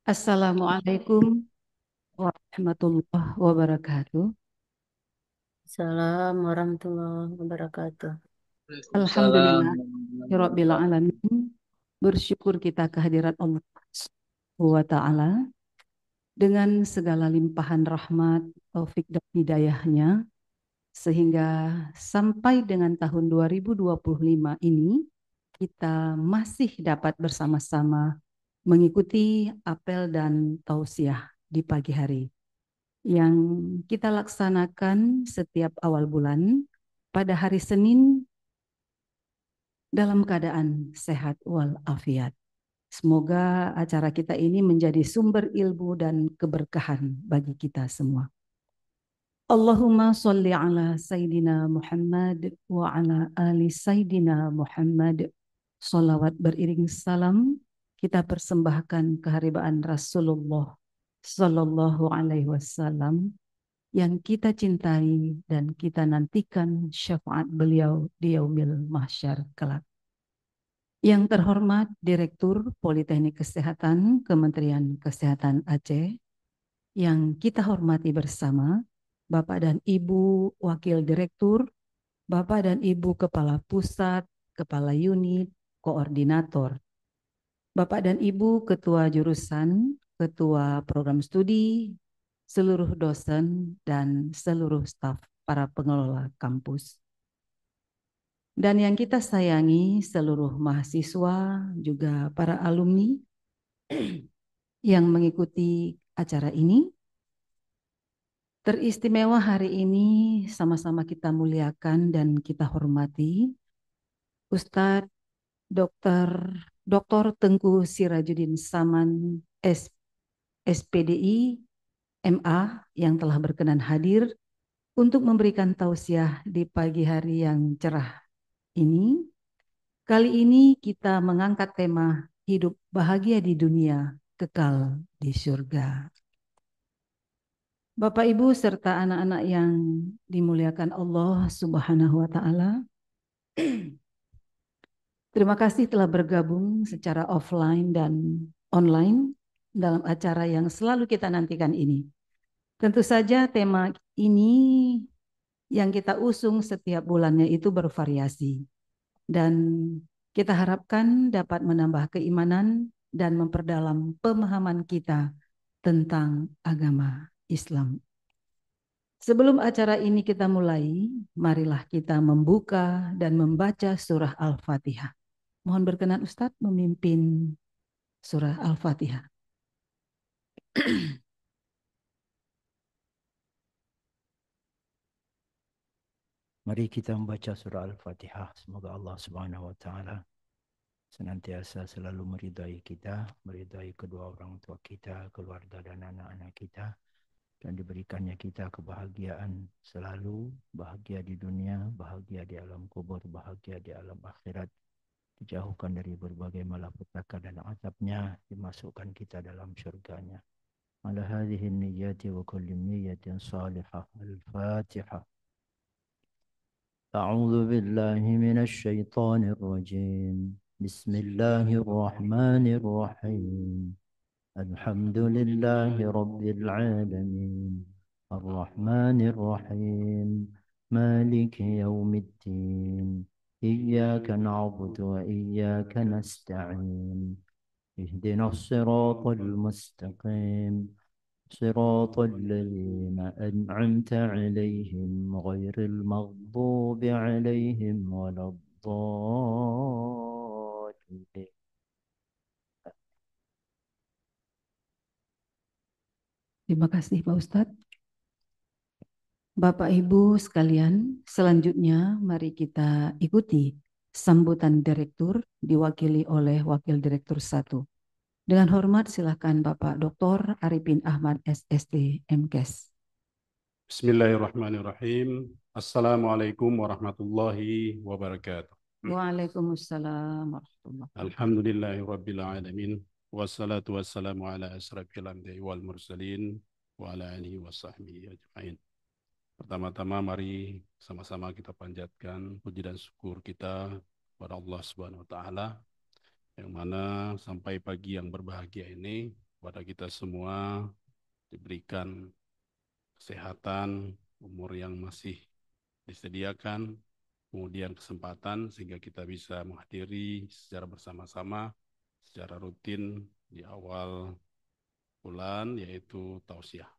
Assalamualaikum warahmatullahi wabarakatuh. Assalamualaikum warahmatullahi wabarakatuh. Waalaikumsalam Alhamdulillah, warahmatullahi Rabbil wabarakatuh. alamin. Bersyukur kita kehadirat Allah Subhanahu wa Ta'ala dengan segala limpahan rahmat, taufik dan hidayahnya sehingga sampai dengan tahun 2025 ini kita masih dapat bersama-sama mengikuti apel dan tausiah di pagi hari yang kita laksanakan setiap awal bulan pada hari Senin dalam keadaan sehat walafiat. Semoga acara kita ini menjadi sumber ilmu dan keberkahan bagi kita semua. Allahumma sholli ala Sayyidina Muhammad wa ala ali Sayyidina Muhammad. Salawat beriring salam kita persembahkan keharibaan Rasulullah Sallallahu Alaihi Wasallam yang kita cintai dan kita nantikan syafaat beliau di yaumil mahsyar kelak. Yang terhormat Direktur Politeknik Kesehatan Kementerian Kesehatan Aceh, yang kita hormati bersama Bapak dan Ibu Wakil Direktur, Bapak dan Ibu Kepala Pusat, Kepala Unit, Koordinator, Bapak dan Ibu Ketua Jurusan, Ketua Program Studi, seluruh dosen, dan seluruh staf para pengelola kampus. Dan yang kita sayangi seluruh mahasiswa, juga para alumni yang mengikuti acara ini. Teristimewa hari ini sama-sama kita muliakan dan kita hormati Ustadz Dr. Dr. Tengku Sirajuddin Saman SPDI MA yang telah berkenan hadir untuk memberikan tausiah di pagi hari yang cerah ini. Kali ini kita mengangkat tema hidup bahagia di dunia, kekal di surga. Bapak Ibu serta anak-anak yang dimuliakan Allah Subhanahu wa taala. Terima kasih telah bergabung secara offline dan online dalam acara yang selalu kita nantikan ini. Tentu saja tema ini yang kita usung setiap bulannya itu bervariasi dan kita harapkan dapat menambah keimanan dan memperdalam pemahaman kita tentang agama Islam. Sebelum acara ini kita mulai, marilah kita membuka dan membaca surah Al-Fatihah. Mohon berkenan Ustadz memimpin surah Al-Fatihah. Mari kita membaca surah Al-Fatihah. Semoga Allah Subhanahu wa taala senantiasa selalu meridai kita, meridai kedua orang tua kita, keluarga dan anak-anak kita, dan diberikannya kita kebahagiaan selalu, bahagia di dunia, bahagia di alam kubur, bahagia di alam akhirat, dijauhkan dari berbagai malapetaka dan azabnya, dimasukkan kita dalam syurganya. Ala hadhihi niyyati wa kulli niyyatin salihah. Al-Fatihah. أعوذ بالله من الشيطان الرجيم. بسم الله الرحمن الرحيم. الحمد لله رب العالمين الرحمن الرحيم مالك يوم الدين إياك نعبد وإياك نستعين اهدنا الصراط المستقيم صراط الذين أنعمت عليهم غير المغضوب عليهم ولا الضالين. Terima kasih Pak Ustadz. Bapak Ibu sekalian, selanjutnya mari kita ikuti sambutan direktur diwakili oleh Wakil Direktur 1. Dengan hormat silakan Bapak Dr. Arifin Ahmad SST MKes. Bismillahirrahmanirrahim. Assalamualaikum warahmatullahi wabarakatuh. Waalaikumsalam warahmatullahi wabarakatuh. Alhamdulillahirabbil alamin. Wassalatu wassalamu ala asrafil anbiya'i wal mursalin wa ala alihi wasahbihi ajmain. Pertama-tama mari sama-sama kita panjatkan puji dan syukur kita kepada Allah Subhanahu wa taala yang mana sampai pagi yang berbahagia ini kepada kita semua diberikan kesehatan, umur yang masih disediakan, kemudian kesempatan sehingga kita bisa menghadiri secara bersama-sama, secara rutin di awal bulan, yaitu tausiah.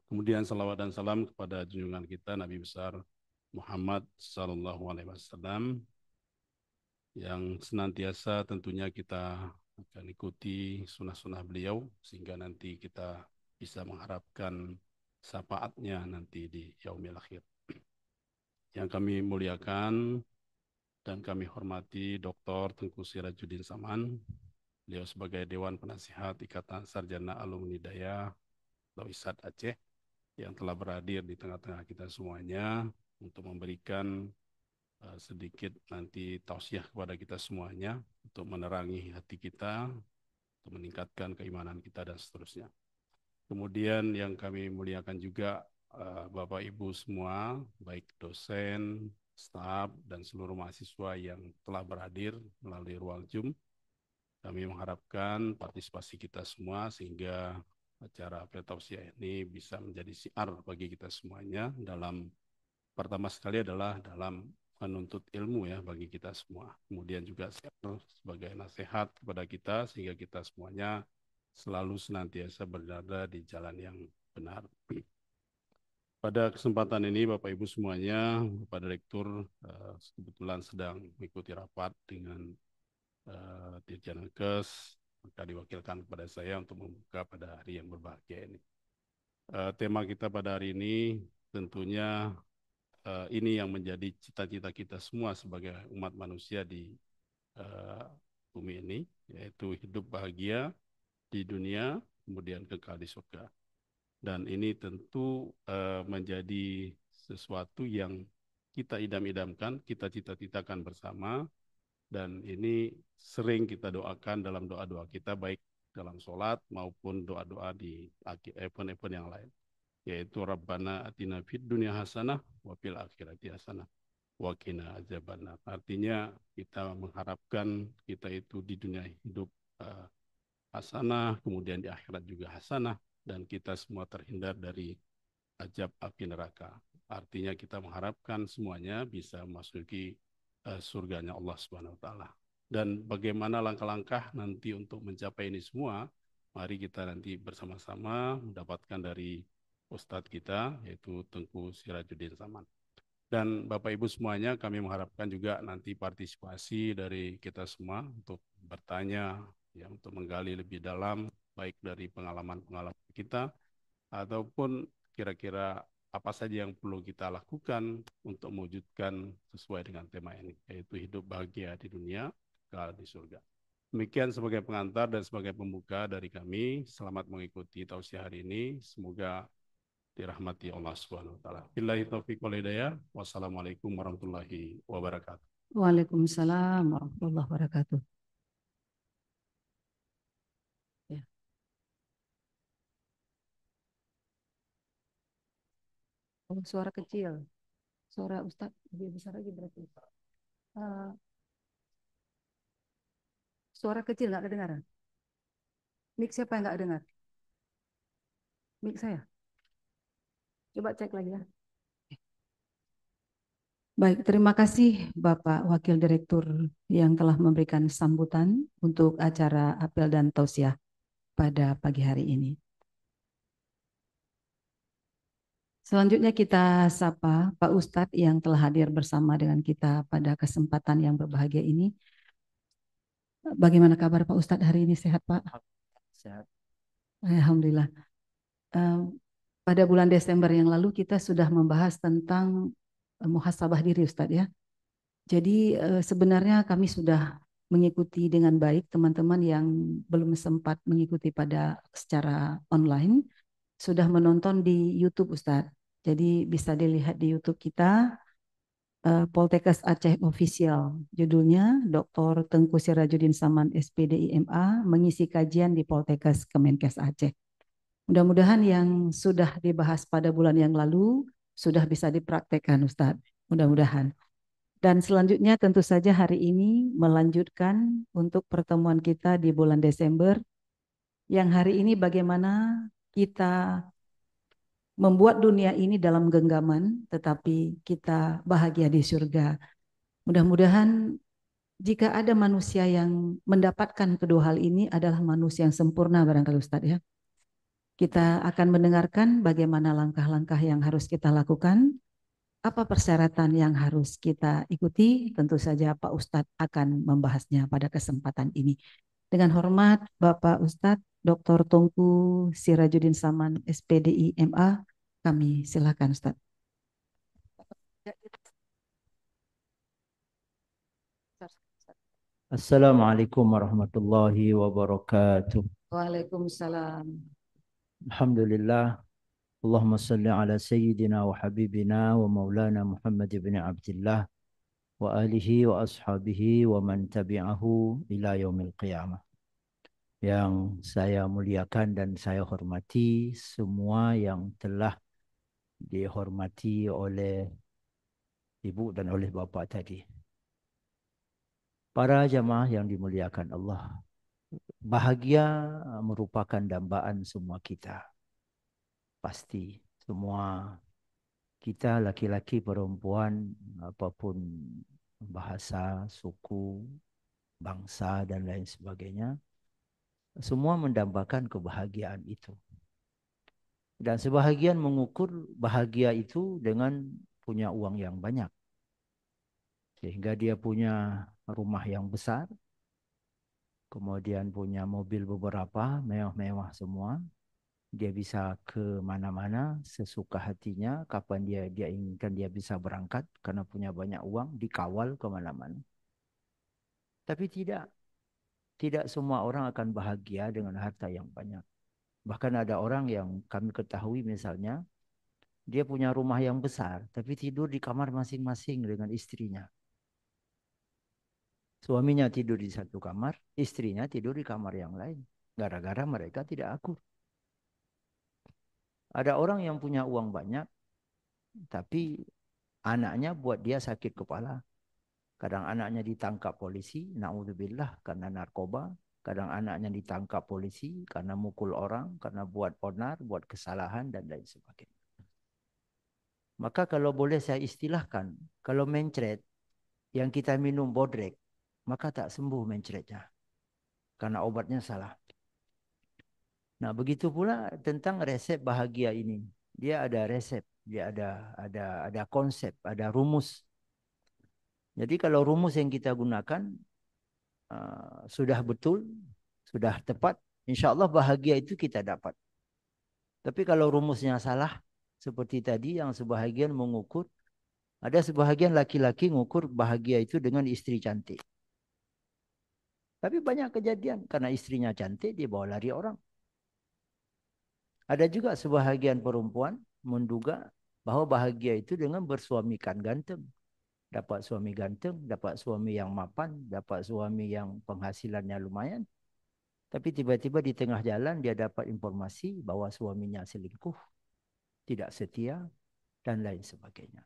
Kemudian salawat dan salam kepada junjungan kita Nabi besar Muhammad Sallallahu Alaihi Wasallam yang senantiasa tentunya kita akan ikuti sunnah-sunnah beliau sehingga nanti kita bisa mengharapkan syafaatnya nanti di yaumil akhir. Yang kami muliakan dan kami hormati Dr. Tengku Sirajuddin Saman, beliau sebagai Dewan Penasihat Ikatan Sarjana Alumni Daya Loisat Aceh yang telah berhadir di tengah-tengah kita semuanya untuk memberikan sedikit nanti tausiah kepada kita semuanya untuk menerangi hati kita, untuk meningkatkan keimanan kita dan seterusnya. Kemudian yang kami muliakan juga Bapak Ibu semua, baik dosen, staf, dan seluruh mahasiswa yang telah berhadir melalui ruang Zoom. Kami mengharapkan partisipasi kita semua sehingga acara apel tausiah ini bisa menjadi syiar bagi kita semuanya dalam pertama sekali adalah dalam menuntut ilmu ya bagi kita semua. Kemudian juga sebagai nasihat kepada kita sehingga kita semuanya selalu senantiasa berada di jalan yang benar. Pada kesempatan ini Bapak Ibu semuanya, Bapak Direktur kebetulan sedang mengikuti rapat dengan Dirjen Kes, maka diwakilkan kepada saya untuk membuka pada hari yang berbahagia ini. Tema kita pada hari ini tentunya ini yang menjadi cita-cita kita semua sebagai umat manusia di bumi ini, yaitu hidup bahagia di dunia, kemudian kekal di surga. Dan ini tentu menjadi sesuatu yang kita idam-idamkan, kita cita-citakan bersama, dan ini sering kita doakan dalam doa-doa kita, baik dalam sholat maupun doa-doa di event-event yang lain, yaitu Rabbana atina fid dunya hasanah wa fil akhirati hasanah wa qina adzabannar. Artinya kita mengharapkan kita itu di dunia hidup hasanah, kemudian di akhirat juga hasanah, dan kita semua terhindar dari azab api neraka. Artinya kita mengharapkan semuanya bisa memasuki surganya Allah Subhanahu wa taala. Dan bagaimana langkah-langkah nanti untuk mencapai ini semua? Mari kita nanti bersama-sama mendapatkan dari Ustadz kita, yaitu Tengku Sirajuddin Saman. Dan Bapak Ibu semuanya, kami mengharapkan juga nanti partisipasi dari kita semua untuk bertanya, ya, untuk menggali lebih dalam, baik dari pengalaman-pengalaman kita, ataupun kira-kira apa saja yang perlu kita lakukan untuk mewujudkan sesuai dengan tema ini, yaitu hidup bahagia di dunia, kekal di surga. Demikian sebagai pengantar dan sebagai pembuka dari kami. Selamat mengikuti tausiah hari ini. Semoga dirahmati Allah Subhanahu wa taala. Billahi taufiq wal hidayah. Wassalamualaikum warahmatullahi wabarakatuh. Waalaikumsalam warahmatullahi wabarakatuh. Ya. Oh, suara kecil. Suara Ustadz lebih besar lagi berarti. Suara kecil nggak kedengaran. Mic siapa yang nggak dengar? Mic saya. Coba cek lagi ya. Baik, terima kasih Bapak Wakil Direktur yang telah memberikan sambutan untuk acara apel dan tausiah pada pagi hari ini. Selanjutnya kita sapa Pak Ustadz yang telah hadir bersama dengan kita pada kesempatan yang berbahagia ini. Bagaimana kabar Pak Ustadz hari ini? Sehat Pak? Sehat. Alhamdulillah. Pada bulan Desember yang lalu kita sudah membahas tentang muhasabah diri Ustadz ya. Jadi sebenarnya kami sudah mengikuti dengan baik teman-teman yang belum sempat mengikuti pada secara online sudah menonton di YouTube Ustadz. Jadi bisa dilihat di YouTube kita Poltekkes Aceh Official. Judulnya Dr. Tengku Sirajuddin Saman SPD IMA mengisi kajian di Poltekkes Kemenkes Aceh. Mudah-mudahan yang sudah dibahas pada bulan yang lalu sudah bisa dipraktekkan Ustadz. Mudah-mudahan. Dan selanjutnya tentu saja hari ini melanjutkan untuk pertemuan kita di bulan Desember yang hari ini bagaimana kita membuat dunia ini dalam genggaman, tetapi kita bahagia di surga. Mudah-mudahan jika ada manusia yang mendapatkan kedua hal ini adalah manusia yang sempurna barangkali Ustadz ya. Kita akan mendengarkan bagaimana langkah-langkah yang harus kita lakukan, apa persyaratan yang harus kita ikuti. Tentu saja Pak Ustadz akan membahasnya pada kesempatan ini. Dengan hormat Bapak Ustadz Dr. Tungku Sirajuddin Saman SPDI MA, kami silakan Ustadz. Assalamualaikum warahmatullahi wabarakatuh. Waalaikumsalam. Alhamdulillah. Allahumma salli ala sayyidina wa habibina wa maulana Muhammad ibn Abdullah wa alihi wa ashabihi wa man tabi'ahu ila yaumil qiyamah. Yang saya muliakan dan saya hormati semua yang telah dihormati oleh ibu dan oleh bapa tadi. Para jamaah yang dimuliakan Allah. Bahagia merupakan dambaan semua kita. Pasti semua kita laki-laki perempuan apapun bahasa, suku, bangsa dan lain sebagainya, semua mendambakan kebahagiaan itu. Dan sebahagian mengukur bahagia itu dengan punya uang yang banyak. Sehingga dia punya rumah yang besar, kemudian punya mobil beberapa, mewah-mewah semua. Dia bisa ke mana-mana sesuka hatinya, kapan dia inginkan dia bisa berangkat karena punya banyak uang, dikawal ke mana-mana. Tapi tidak semua orang akan bahagia dengan harta yang banyak. Bahkan ada orang yang kami ketahui misalnya, dia punya rumah yang besar, tapi tidur di kamar masing-masing dengan istrinya. Suaminya tidur di satu kamar, istrinya tidur di kamar yang lain. Gara-gara mereka tidak akur. Ada orang yang punya uang banyak, tapi anaknya buat dia sakit kepala. Kadang anaknya ditangkap polisi, na'udzubillah, karena narkoba. Kadang anaknya ditangkap polisi karena mukul orang, karena buat onar, buat kesalahan, dan lain sebagainya. Maka kalau boleh saya istilahkan, kalau mencret, yang kita minum bodrek, maka tak sembuh mencretnya. Karena obatnya salah. Nah, begitu pula tentang resep bahagia ini. Dia ada resep, dia ada konsep, ada rumus. Jadi kalau rumus yang kita gunakan sudah betul, sudah tepat, insya Allah bahagia itu kita dapat. Tapi kalau rumusnya salah, seperti tadi yang sebahagian mengukur, ada sebahagian laki-laki mengukur bahagia itu dengan istri cantik. Tapi banyak kejadian karena istrinya cantik dia bawa lari orang. Ada juga sebahagian perempuan menduga bahwa bahagia itu dengan bersuamikan ganteng. Dapat suami ganteng, dapat suami yang mapan, dapat suami yang penghasilannya lumayan. Tapi tiba-tiba di tengah jalan dia dapat informasi bahwa suaminya selingkuh, tidak setia, dan lain sebagainya.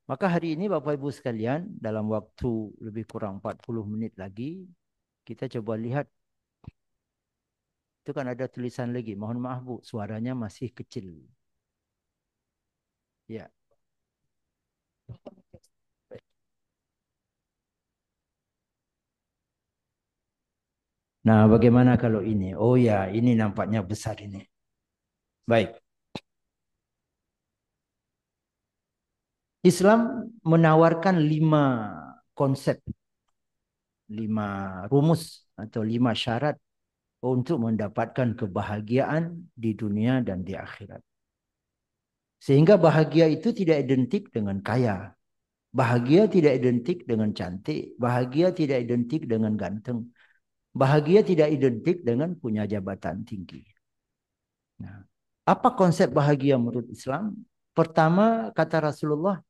Maka hari ini Bapak Ibu sekalian, dalam waktu lebih kurang 40 menit lagi, kita coba lihat. Itu kan ada tulisan lagi. Mohon maaf Bu, suaranya masih kecil. Ya. Nah, bagaimana kalau ini? Oh ya, ini nampaknya besar ini. Baik. Islam menawarkan 5 konsep, 5 rumus atau 5 syarat untuk mendapatkan kebahagiaan di dunia dan di akhirat. Sehingga bahagia itu tidak identik dengan kaya. Bahagia tidak identik dengan cantik. Bahagia tidak identik dengan ganteng. Bahagia tidak identik dengan punya jabatan tinggi. Nah, apa konsep bahagia menurut Islam? Pertama, kata Rasulullah,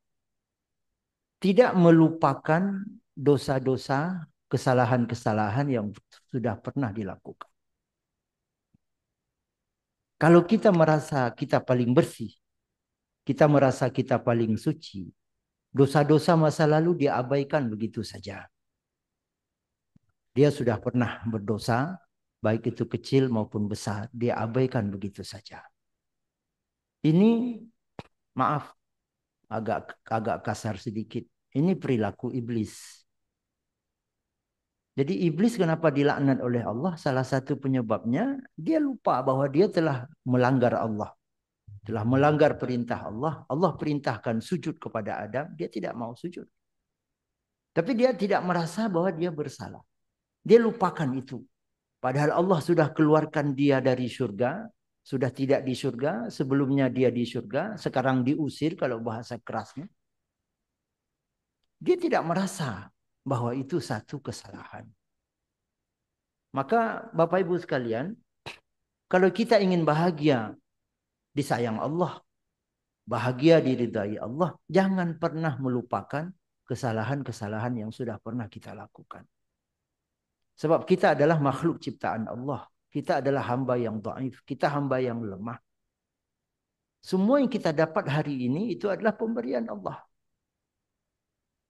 tidak melupakan dosa-dosa, kesalahan-kesalahan yang sudah pernah dilakukan. Kalau kita merasa kita paling bersih, kita merasa kita paling suci, dosa-dosa masa lalu diabaikan begitu saja. Dia sudah pernah berdosa, baik itu kecil maupun besar, dia abaikan begitu saja. Ini maaf agak kasar sedikit. Ini perilaku iblis. Jadi iblis kenapa dilaknat oleh Allah? Salah satu penyebabnya dia lupa bahwa dia telah melanggar Allah. Telah melanggar perintah Allah. Allah perintahkan sujud kepada Adam, dia tidak mau sujud. Tapi dia tidak merasa bahwa dia bersalah. Dia lupakan itu. Padahal Allah sudah keluarkan dia dari surga, sudah tidak di surga, sebelumnya dia di surga, sekarang diusir kalau bahasa kerasnya. Dia tidak merasa bahwa itu satu kesalahan. Maka Bapak Ibu sekalian, kalau kita ingin bahagia disayang Allah, bahagia diridai Allah, jangan pernah melupakan kesalahan-kesalahan yang sudah pernah kita lakukan. Sebab kita adalah makhluk ciptaan Allah. Kita adalah hamba yang dhaif, kita hamba yang lemah. Semua yang kita dapat hari ini itu adalah pemberian Allah.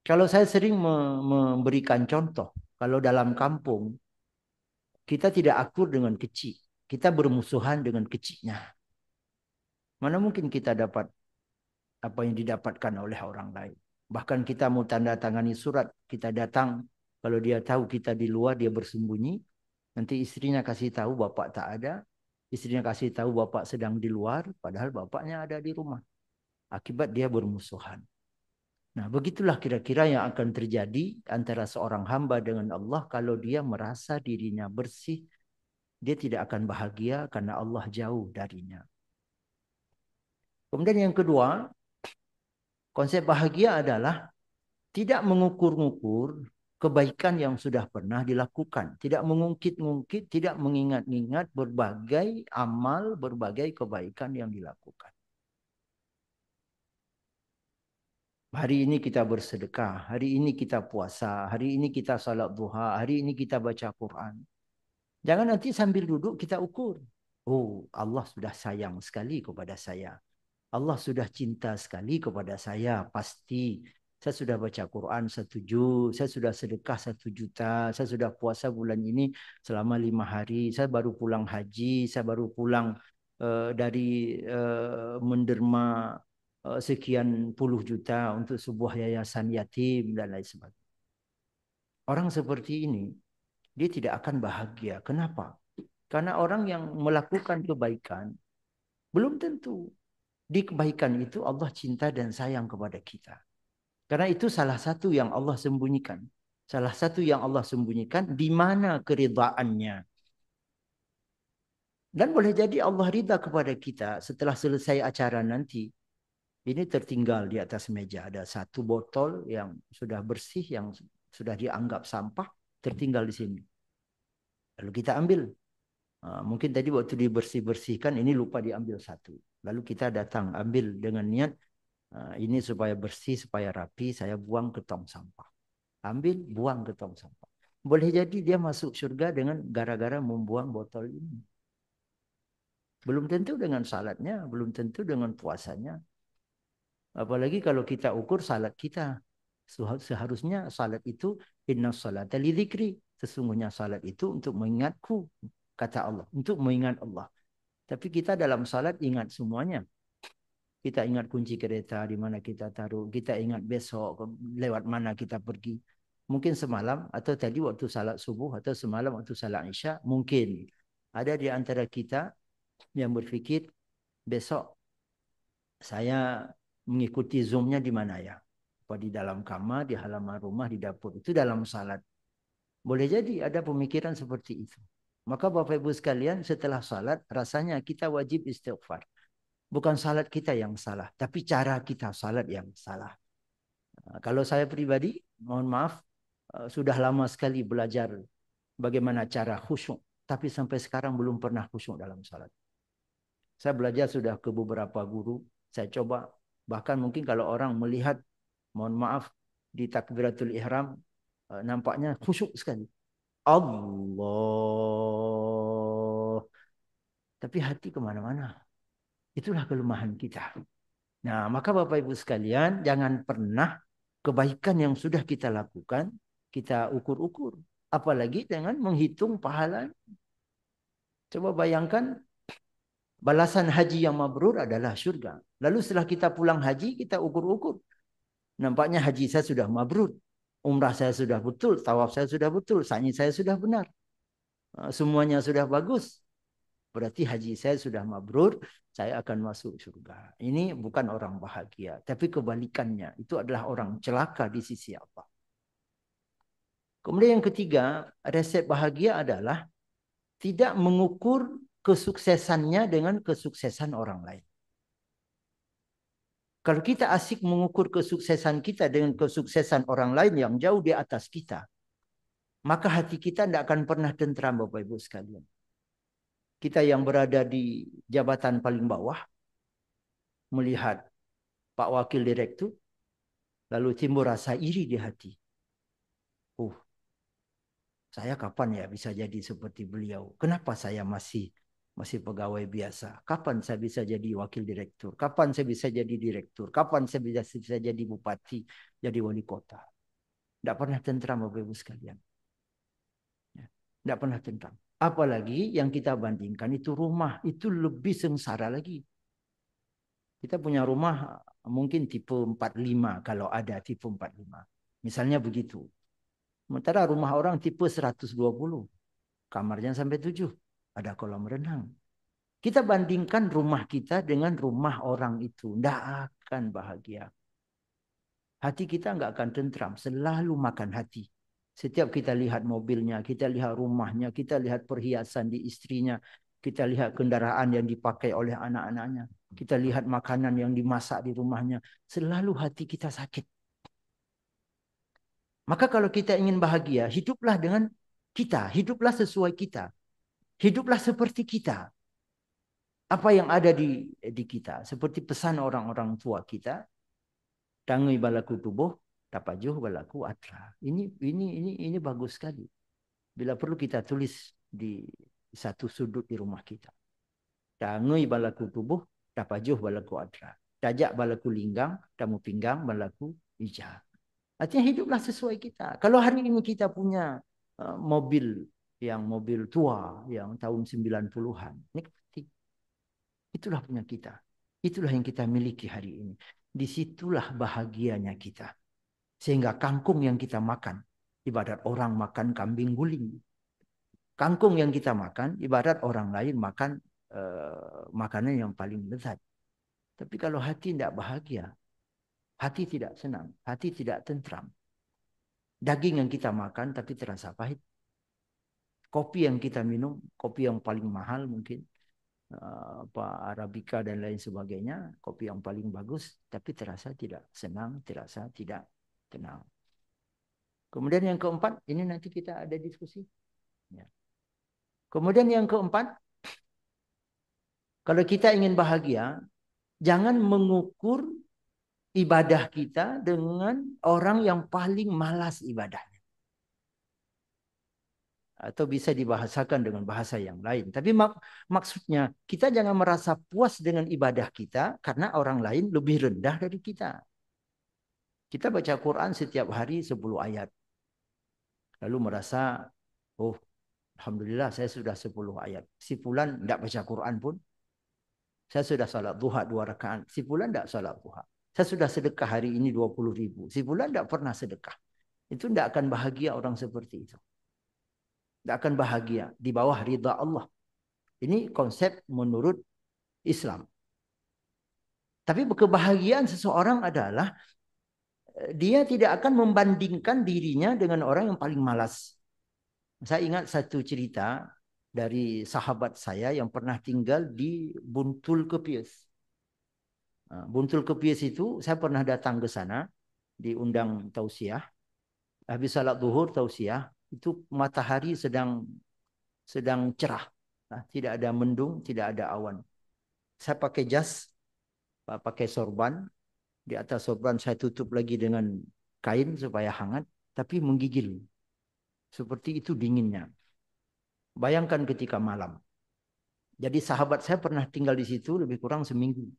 Kalau saya sering memberikan contoh, kalau dalam kampung kita tidak akur dengan kecil, kita bermusuhan dengan kecilnya. Mana mungkin kita dapat apa yang didapatkan oleh orang lain. Bahkan kita mau tanda tangani surat, kita datang, kalau dia tahu kita di luar, dia bersembunyi. Nanti istrinya kasih tahu bapak tak ada. Istrinya kasih tahu bapak sedang di luar, padahal bapaknya ada di rumah. Akibat dia bermusuhan. Nah, begitulah kira-kira yang akan terjadi antara seorang hamba dengan Allah kalau dia merasa dirinya bersih. Dia tidak akan bahagia karena Allah jauh darinya. Kemudian yang kedua, konsep bahagia adalah tidak mengukur-ngukur kebaikan yang sudah pernah dilakukan. Tidak mengungkit-ungkit, tidak mengingat-ingat berbagai amal, berbagai kebaikan yang dilakukan. Hari ini kita bersedekah, hari ini kita puasa, hari ini kita salat duha, hari ini kita baca Quran. Jangan nanti sambil duduk kita ukur. Oh, Allah sudah sayang sekali kepada saya. Allah sudah cinta sekali kepada saya. Pasti saya sudah baca Quran 1 juz, saya sudah sedekah 1 juta, saya sudah puasa bulan ini selama 5 hari, saya baru pulang haji, saya baru pulang dari menderma sekian puluh juta untuk sebuah yayasan yatim dan lain sebagainya. Orang seperti ini, dia tidak akan bahagia. Kenapa? Karena orang yang melakukan kebaikan, belum tentu di kebaikan itu Allah cinta dan sayang kepada kita. Karena itu salah satu yang Allah sembunyikan. Salah satu yang Allah sembunyikan, di mana keridhaannya. Dan boleh jadi Allah ridha kepada kita setelah selesai acara nanti. Ini tertinggal di atas meja. Ada 1 botol yang sudah bersih, yang sudah dianggap sampah, tertinggal di sini. Lalu kita ambil. Mungkin tadi waktu dibersih-bersihkan, ini lupa diambil 1. Lalu kita datang, ambil dengan niat, ini supaya bersih, supaya rapi, saya buang ke tong sampah. Ambil, buang ke tong sampah. Boleh jadi dia masuk surga dengan gara-gara membuang botol ini. Belum tentu dengan salatnya, belum tentu dengan puasanya. Apalagi kalau kita ukur salat kita. Seharusnya salat itu inna salata li dzikri. Sesungguhnya salat itu untuk mengingatku, kata Allah, untuk mengingat Allah. Tapi kita dalam salat ingat semuanya. Kita ingat kunci kereta di mana kita taruh, kita ingat besok lewat mana kita pergi. Mungkin semalam atau tadi waktu salat subuh atau semalam waktu salat isya, mungkin ada di antara kita yang berpikir besok saya mengikuti Zoom-nya di mana ya? Apa di dalam kamar, di halaman rumah, di dapur. Itu dalam salat. Boleh jadi ada pemikiran seperti itu. Maka Bapak Ibu sekalian, setelah salat, rasanya kita wajib istighfar. Bukan salat kita yang salah, tapi cara kita salat yang salah. Kalau saya pribadi, mohon maaf, sudah lama sekali belajar bagaimana cara khusyuk. Tapi sampai sekarang belum pernah khusyuk dalam salat. Saya belajar sudah ke beberapa guru. Saya coba, bahkan mungkin kalau orang melihat, mohon maaf, di takbiratul ihram, nampaknya khusyuk sekali. Allah. Tapi hati kemana-mana. Itulah kelemahan kita. Nah, maka Bapak Ibu sekalian, jangan pernah kebaikan yang sudah kita lakukan, kita ukur-ukur. Apalagi dengan menghitung pahala. Coba bayangkan, balasan haji yang mabrur adalah syurga. Lalu setelah kita pulang haji, kita ukur-ukur. Nampaknya haji saya sudah mabrur. Umrah saya sudah betul, tawaf saya sudah betul, sa'i saya sudah benar. Semuanya sudah bagus. Berarti haji saya sudah mabrur, saya akan masuk surga. Ini bukan orang bahagia, tapi kebalikannya. Itu adalah orang celaka di sisi Allah. Kemudian yang ketiga, resep bahagia adalah tidak mengukur kesuksesannya dengan kesuksesan orang lain. Kalau kita asik mengukur kesuksesan kita dengan kesuksesan orang lain yang jauh di atas kita, maka hati kita tidak akan pernah tentram, Bapak Ibu sekalian. Kita yang berada di jabatan paling bawah, melihat Pak Wakil Direktur, lalu timbul rasa iri di hati. Saya kapan ya bisa jadi seperti beliau? Kenapa saya masih pegawai biasa? Kapan saya bisa jadi wakil direktur? Kapan saya bisa jadi direktur? Kapan saya bisa jadi bupati, jadi wali kota? Tidak pernah tentram, Bapak Ibu sekalian. Tidak pernah tentram. Apalagi yang kita bandingkan itu rumah, itu lebih sengsara lagi. Kita punya rumah mungkin tipe 45 kalau ada tipe 45. Misalnya begitu. Sementara rumah orang tipe 120. Kamarnya sampai 7. Ada kolam renang. Kita bandingkan rumah kita dengan rumah orang itu. Tidak akan bahagia. Hati kita nggak akan tentram. Selalu makan hati. Setiap kita lihat mobilnya, kita lihat rumahnya, kita lihat perhiasan di istrinya, kita lihat kendaraan yang dipakai oleh anak-anaknya, kita lihat makanan yang dimasak di rumahnya. Selalu hati kita sakit. Maka kalau kita ingin bahagia, hiduplah dengan kita. Hiduplah sesuai kita. Hiduplah seperti kita. Apa yang ada di kita. Seperti pesan orang-orang tua kita. Tangui balaku tubuh, tapajuh balaku atra. Ini bagus sekali. Bila perlu kita tulis di satu sudut di rumah kita. Tangui balaku tubuh, tapajuh balaku atra. Tajak balaku linggang, tamu pinggang balaku ijah. Artinya hiduplah sesuai kita. Kalau hari ini kita punya mobil tua yang tahun 90-an. Itulah punya kita. Itulah yang kita miliki hari ini. Disitulah bahagianya kita. Sehingga kangkung yang kita makan, ibarat orang makan kambing guling. Kangkung yang kita makan, ibarat orang lain makan makanan yang paling lezat. Tapi kalau hati tidak bahagia, hati tidak senang, hati tidak tentram. Daging yang kita makan tapi terasa pahit. Kopi yang kita minum, kopi yang paling mahal mungkin, Arabica dan lain sebagainya, kopi yang paling bagus, tapi terasa tidak senang, terasa tidak tenang. Kemudian yang keempat, ini nanti kita ada diskusi. Ya. Kemudian yang keempat, kalau kita ingin bahagia, jangan mengukur ibadah kita dengan orang yang paling malas ibadahnya. Atau bisa dibahasakan dengan bahasa yang lain. Tapi maksudnya kita jangan merasa puas dengan ibadah kita karena orang lain lebih rendah dari kita. Kita baca Quran setiap hari 10 ayat. Lalu merasa, oh alhamdulillah saya sudah 10 ayat. Si fulan tidak baca Quran pun. Saya sudah salat duha 2 rakaat. Si fulan tidak salat duha. Saya sudah sedekah hari ini 20.000. Si fulan tidak pernah sedekah. Itu tidak akan bahagia orang seperti itu. Tidak akan bahagia di bawah ridha Allah. Ini konsep menurut Islam. Tapi kebahagiaan seseorang adalah dia tidak akan membandingkan dirinya dengan orang yang paling malas. Saya ingat satu cerita dari sahabat saya yang pernah tinggal di Buntul Kepius. Buntul Kepius itu saya pernah datang ke sana, diundang tausiah. Habis salat zuhur tausiah, itu matahari sedang cerah. Tidak ada mendung, tidak ada awan. Saya pakai jas, pakai sorban. Di atas sorban saya tutup lagi dengan kain supaya hangat, tapi menggigil. Seperti itu dinginnya. Bayangkan ketika malam. Jadi sahabat saya pernah tinggal di situ lebih kurang seminggu.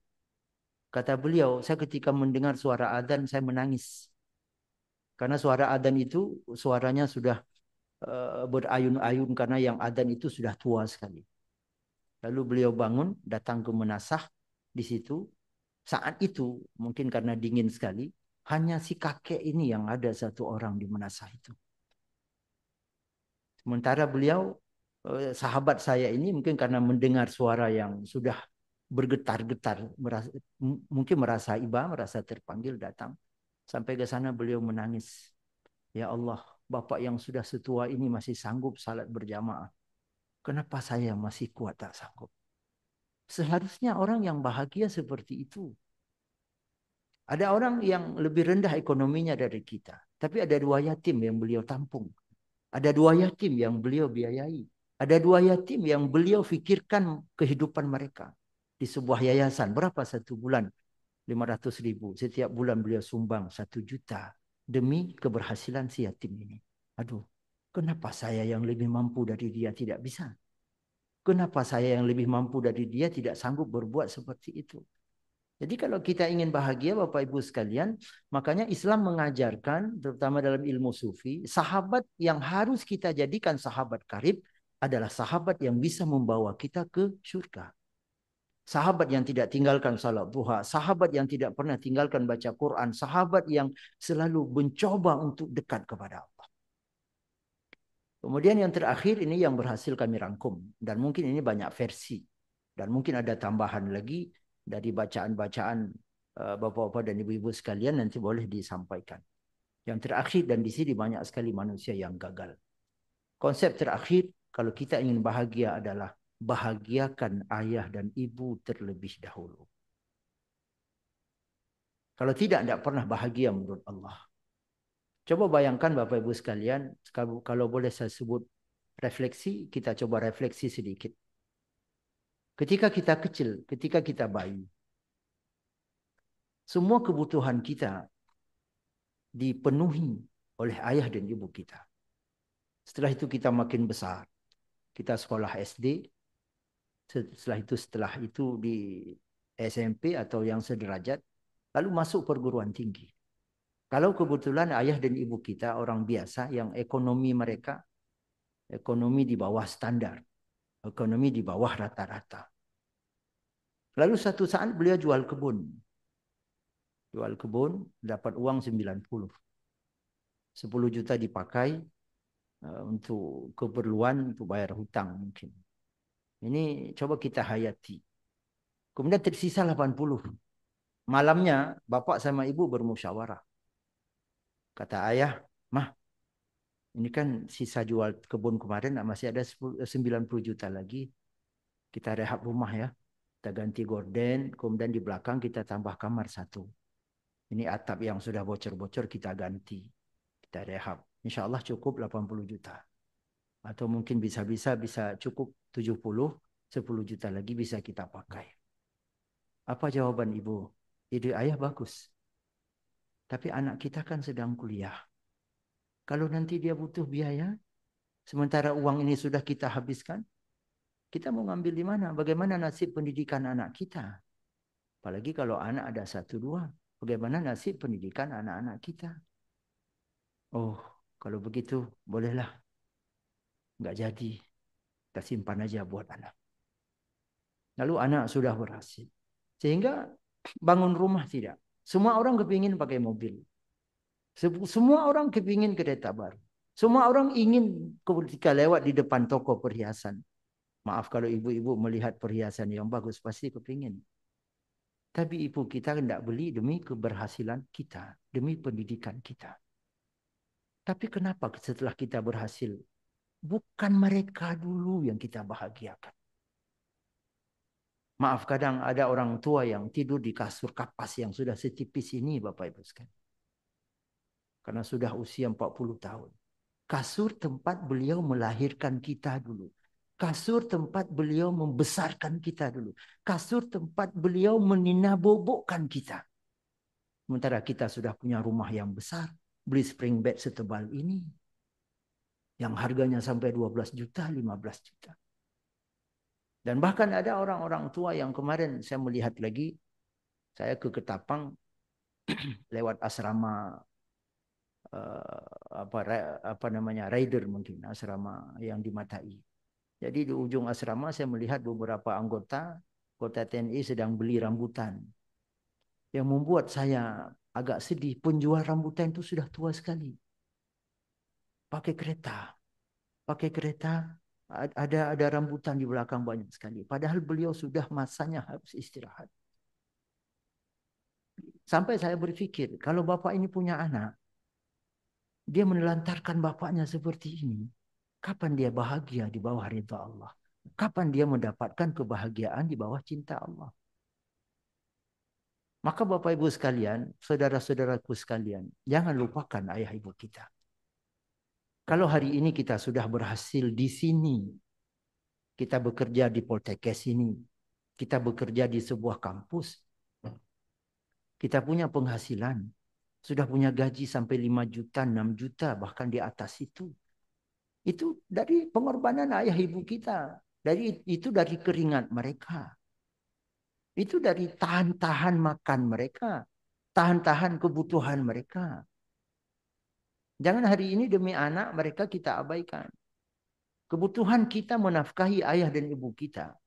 Kata beliau, saya ketika mendengar suara adzan saya menangis. Karena suara adzan itu suaranya sudah berayun-ayun karena yang adzan itu sudah tua sekali. Lalu beliau bangun, datang ke Menasah di situ. Saat itu, mungkin karena dingin sekali, hanya si kakek ini yang ada satu orang di Menasah itu. Sementara beliau, sahabat saya ini mungkin karena mendengar suara yang sudah bergetar-getar, mungkin merasa iba, merasa terpanggil datang. Sampai ke sana beliau menangis. Ya Allah, Bapak yang sudah setua ini masih sanggup salat berjamaah. Kenapa saya masih kuat tak sanggup? Seharusnya orang yang bahagia seperti itu. Ada orang yang lebih rendah ekonominya dari kita. Tapi ada 2 yatim yang beliau tampung. Ada 2 yatim yang beliau biayai. Ada 2 yatim yang beliau fikirkan kehidupan mereka. Di sebuah yayasan. Berapa satu bulan? 500.000. Setiap bulan beliau sumbang 1 juta. Demi keberhasilan si yatim ini. Aduh, kenapa saya yang lebih mampu dari dia tidak bisa? Kenapa saya yang lebih mampu dari dia tidak sanggup berbuat seperti itu? Jadi kalau kita ingin bahagia Bapak Ibu sekalian, makanya Islam mengajarkan, terutama dalam ilmu sufi, sahabat yang harus kita jadikan sahabat karib adalah sahabat yang bisa membawa kita ke surga. Sahabat yang tidak tinggalkan salat duha, sahabat yang tidak pernah tinggalkan baca Quran, sahabat yang selalu mencoba untuk dekat kepada Allah. Kemudian yang terakhir ini yang berhasil kami rangkum. Dan mungkin ini banyak versi. Dan mungkin ada tambahan lagi dari bacaan-bacaan Bapak-bapak dan Ibu-ibu sekalian nanti boleh disampaikan. Yang terakhir dan di sini banyak sekali manusia yang gagal. Konsep terakhir kalau kita ingin bahagia adalah bahagiakan ayah dan ibu terlebih dahulu. Kalau tidak pernah bahagia menurut Allah. Coba bayangkan Bapak Ibu sekalian, kalau boleh saya sebut refleksi, kita coba refleksi sedikit. Ketika kita kecil, ketika kita bayi, semua kebutuhan kita dipenuhi oleh ayah dan ibu kita. Setelah itu kita makin besar, kita sekolah SD, setelah itu di SMP atau yang sederajat, lalu masuk perguruan tinggi. Kalau kebetulan ayah dan ibu kita orang biasa yang ekonomi mereka, ekonomi di bawah standar, ekonomi di bawah rata-rata. Lalu satu saat beliau jual kebun. Jual kebun, dapat uang 90. 10 juta dipakai untuk keperluan, untuk bayar hutang mungkin. Ini coba kita hayati. Kemudian tersisa 80. Malamnya bapak sama ibu bermusyawarah. Kata ayah, Mah, ini kan sisa jual kebun kemarin masih ada 90 juta lagi. Kita rehab rumah ya. Kita ganti gorden, kemudian di belakang kita tambah kamar 1. Ini atap yang sudah bocor-bocor kita ganti. Kita rehab. Insya Allah cukup 80 juta. Atau mungkin bisa cukup 70, 10 juta lagi bisa kita pakai. Apa jawaban ibu? Ide ayah bagus. Tapi anak kita kan sedang kuliah. Kalau nanti dia butuh biaya, sementara uang ini sudah kita habiskan, kita mau ngambil di mana? Bagaimana nasib pendidikan anak kita? Apalagi kalau anak ada 1-2. Bagaimana nasib pendidikan anak-anak kita? Oh, kalau begitu bolehlah. Nggak jadi. Kita simpan aja buat anak. Lalu anak sudah berhasil. Sehingga bangun rumah tidak. Semua orang kepingin pakai mobil. Semua orang kepingin kereta baru. Semua orang ingin ketika lewat di depan toko perhiasan. Maaf kalau ibu-ibu melihat perhiasan yang bagus, pasti kepingin. Tapi ibu kita tidak beli demi keberhasilan kita. Demi pendidikan kita. Tapi kenapa setelah kita berhasil, bukan mereka dulu yang kita bahagiakan. Maaf, kadang ada orang tua yang tidur di kasur kapas yang sudah setipis ini, Bapak Ibu sekalian. Karena sudah usia 40 tahun. Kasur tempat beliau melahirkan kita dulu. Kasur tempat beliau membesarkan kita dulu. Kasur tempat beliau meninabobokkan kita. Sementara kita sudah punya rumah yang besar. Beli spring bed setebal ini. Yang harganya sampai 12 juta, 15 juta. Dan bahkan ada orang-orang tua yang kemarin saya melihat lagi, saya ke Ketapang lewat asrama apa namanya rider mungkin asrama yang di Matai. Jadi di ujung asrama saya melihat beberapa anggota TNI sedang beli rambutan. Yang membuat saya agak sedih, penjual rambutan itu sudah tua sekali. Pakai kereta. Ada rambutan di belakang banyak sekali. Padahal beliau sudah masanya harus istirahat. Sampai saya berpikir, kalau bapak ini punya anak, dia menelantarkan bapaknya seperti ini. Kapan dia bahagia di bawah ridha Allah? Kapan dia mendapatkan kebahagiaan di bawah cinta Allah? Maka Bapak Ibu sekalian, saudara-saudaraku sekalian, jangan lupakan ayah ibu kita. Kalau hari ini kita sudah berhasil di sini, kita bekerja di Poltekkes ini, kita bekerja di sebuah kampus, kita punya penghasilan, sudah punya gaji sampai 5 juta, 6 juta, bahkan di atas itu. Itu dari pengorbanan ayah ibu kita. Itu dari keringat mereka. Itu dari tahan-tahan makan mereka. Tahan-tahan kebutuhan mereka. Jangan hari ini demi anak mereka kita abaikan. Kebutuhan kita menafkahi ayah dan ibu kita.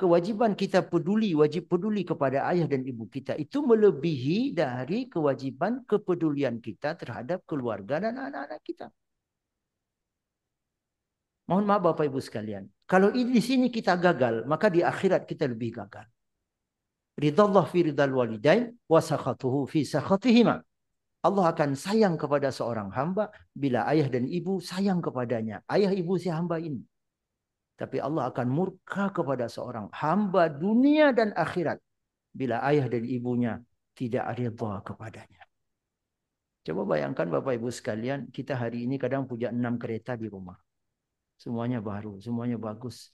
Kewajiban kita wajib peduli kepada ayah dan ibu kita. Itu melebihi dari kewajiban kepedulian kita terhadap keluarga dan anak-anak kita. Mohon maaf Bapak Ibu sekalian. Kalau di sini kita gagal, maka di akhirat kita lebih gagal. Ridallah fi ridal walidain wa sakhatuhu fi sakhatihima. Allah akan sayang kepada seorang hamba bila ayah dan ibu sayang kepadanya. Ayah ibu si hamba ini. Tapi Allah akan murka kepada seorang hamba dunia dan akhirat bila ayah dan ibunya tidak ridha kepadanya. Coba bayangkan Bapak Ibu sekalian, kita hari ini kadang punya 6 kereta di rumah. Semuanya baru, semuanya bagus.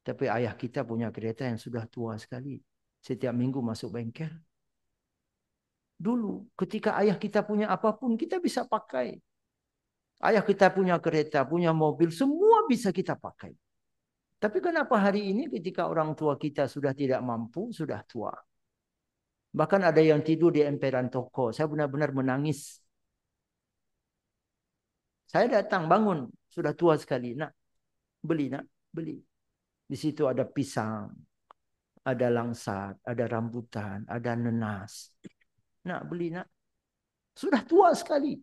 Tapi ayah kita punya kereta yang sudah tua sekali. Setiap minggu masuk bengkel. Dulu ketika ayah kita punya apapun kita bisa pakai. Ayah kita punya kereta, punya mobil, semua bisa kita pakai. Tapi kenapa hari ini ketika orang tua kita sudah tidak mampu, sudah tua. Bahkan ada yang tidur di emperan toko. Saya benar-benar menangis. Saya datang bangun, sudah tua sekali. Nak, beli nak, beli. Di situ ada pisang, ada langsat, ada rambutan, ada nenas. Nak, beli nak. Sudah tua sekali.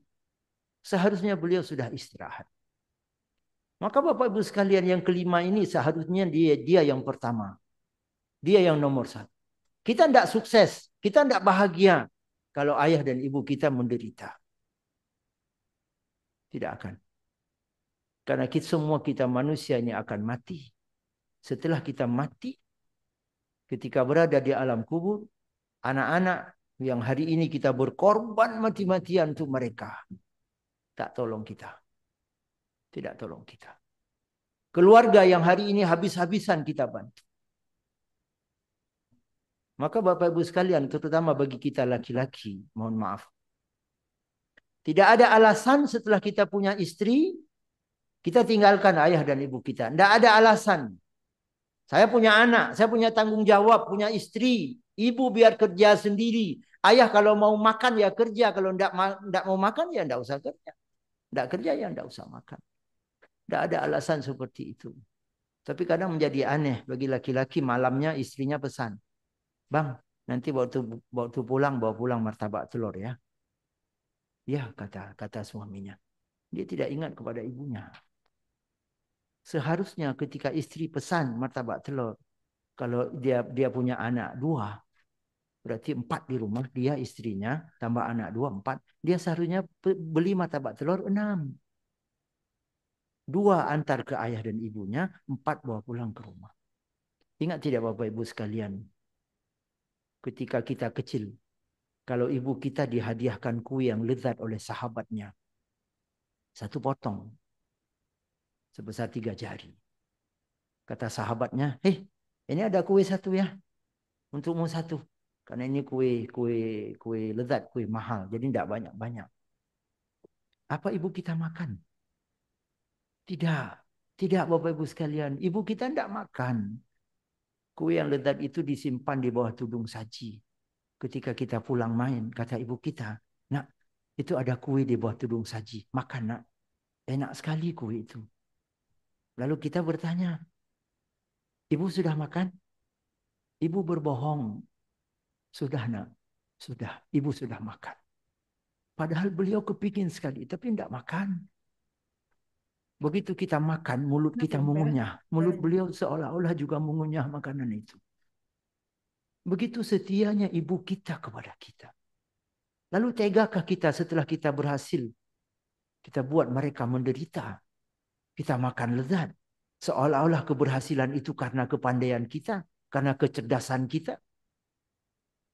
Seharusnya beliau sudah istirahat. Maka Bapak Ibu sekalian yang kelima ini seharusnya dia yang pertama. Dia yang nomor 1. Kita tidak sukses. Kita tidak bahagia. Kalau ayah dan ibu kita menderita. Tidak akan. Karena semua kita manusia ini akan mati. Setelah kita mati. Ketika berada di alam kubur. Anak-anak yang hari ini kita berkorban mati-matian untuk mereka. Tak tolong kita. Tidak tolong kita. Keluarga yang hari ini habis-habisan kita bantu. Maka Bapak Ibu sekalian, terutama bagi kita laki-laki, mohon maaf. Tidak ada alasan setelah kita punya istri, kita tinggalkan ayah dan ibu kita. Tidak ada alasan. Saya punya anak, saya punya tanggung jawab, punya istri. Ibu biar kerja sendiri. Ayah kalau mau makan ya kerja, kalau tidak mau makan ya tidak usah kerja. Tidak kerja ya tidak usah makan. Tidak ada alasan seperti itu. Tapi kadang menjadi aneh bagi laki-laki, malamnya istrinya pesan. Bang, nanti waktu pulang bawa pulang martabak telur ya. Ya, kata suaminya. Dia tidak ingat kepada ibunya. Seharusnya ketika istri pesan martabak telur, kalau dia punya anak 2, berarti 4 di rumah, dia istrinya tambah anak 2, 4. Dia seharusnya beli martabak telur 6. 2 antar ke ayah dan ibunya, 4 bawa pulang ke rumah. Ingat tidak Bapak Ibu sekalian? Ketika kita kecil, kalau ibu kita dihadiahkan kue yang lezat oleh sahabatnya, 1 potong, sebesar 3 jari. Kata sahabatnya, ini ada kue 1 ya, untukmu 1. Karena ini kue lezat, kue mahal, jadi tidak banyak-banyak. Apa ibu kita makan? Tidak Bapak Ibu sekalian. Ibu kita tidak makan. Kue yang lezat itu disimpan di bawah tudung saji. Ketika kita pulang main, kata ibu kita, nak, itu ada kue di bawah tudung saji. Makan nak. Enak sekali kue itu. Lalu kita bertanya, ibu sudah makan? Ibu berbohong. Sudah nak, sudah. Ibu sudah makan. Padahal beliau kepingin sekali, tapi tidak makan. Begitu kita makan, mulut kita mengunyah. Mulut beliau seolah-olah juga mengunyah makanan itu. Begitu setianya ibu kita kepada kita. Lalu tegakah kita setelah kita berhasil? Kita buat mereka menderita. Kita makan lezat. Seolah-olah keberhasilan itu karena kepandaian kita, karena kecerdasan kita.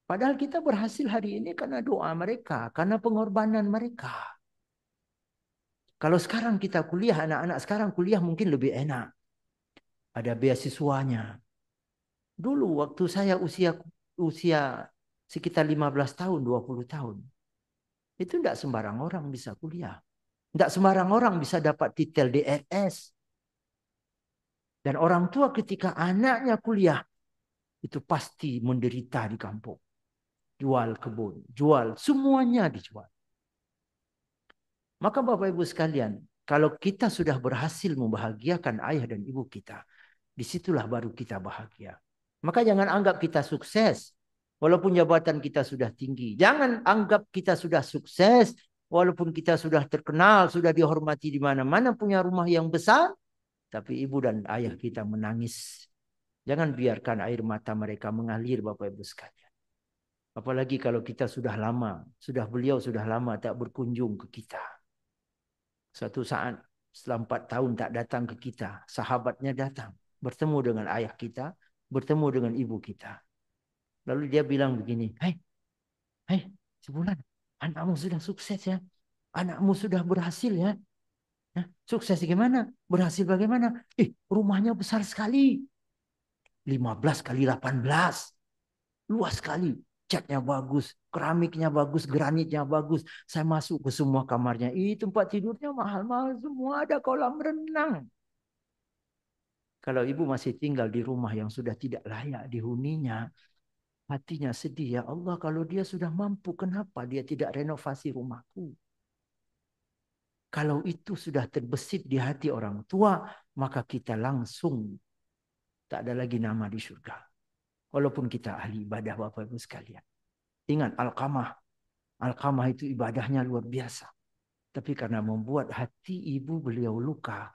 Padahal kita berhasil hari ini karena doa mereka, karena pengorbanan mereka. Kalau sekarang kita kuliah, anak-anak sekarang kuliah mungkin lebih enak. Ada beasiswanya. Dulu waktu saya usia sekitar 15 tahun, 20 tahun. Itu tidak sembarang orang bisa kuliah. Tidak sembarang orang bisa dapat titel DRS. Dan orang tua ketika anaknya kuliah, itu pasti menderita di kampung. Jual kebun, jual, semuanya dijual. Maka Bapak Ibu sekalian, kalau kita sudah berhasil membahagiakan ayah dan ibu kita, disitulah baru kita bahagia. Maka jangan anggap kita sukses, walaupun jabatan kita sudah tinggi. Jangan anggap kita sudah sukses, walaupun kita sudah terkenal, sudah dihormati di mana-mana, punya rumah yang besar, tapi ibu dan ayah kita menangis. Jangan biarkan air mata mereka mengalir Bapak Ibu sekalian. Apalagi kalau kita sudah lama, beliau sudah lama tak berkunjung ke kita. Suatu saat setelah 4 tahun tak datang ke kita, sahabatnya datang, bertemu dengan ayah kita, bertemu dengan ibu kita. Lalu dia bilang begini, Hai, sebulan, anakmu sudah sukses ya, anakmu sudah berhasil ya. Sukses gimana? Berhasil bagaimana? Rumahnya besar sekali. 15 kali 18. Luas sekali. Catnya bagus, keramiknya bagus, granitnya bagus. Saya masuk ke semua kamarnya. Tempat tidurnya mahal-mahal semua. Ada kolam renang. Kalau ibu masih tinggal di rumah yang sudah tidak layak dihuninya, hatinya sedih. Ya Allah, kalau dia sudah mampu, kenapa dia tidak renovasi rumahku? Kalau itu sudah terbesit di hati orang tua, maka kita langsung tak ada lagi nama di surga. Walaupun kita ahli ibadah Bapak Ibu sekalian. Ingat Alqamah. Alqamah itu ibadahnya luar biasa. Tapi karena membuat hati ibu beliau luka,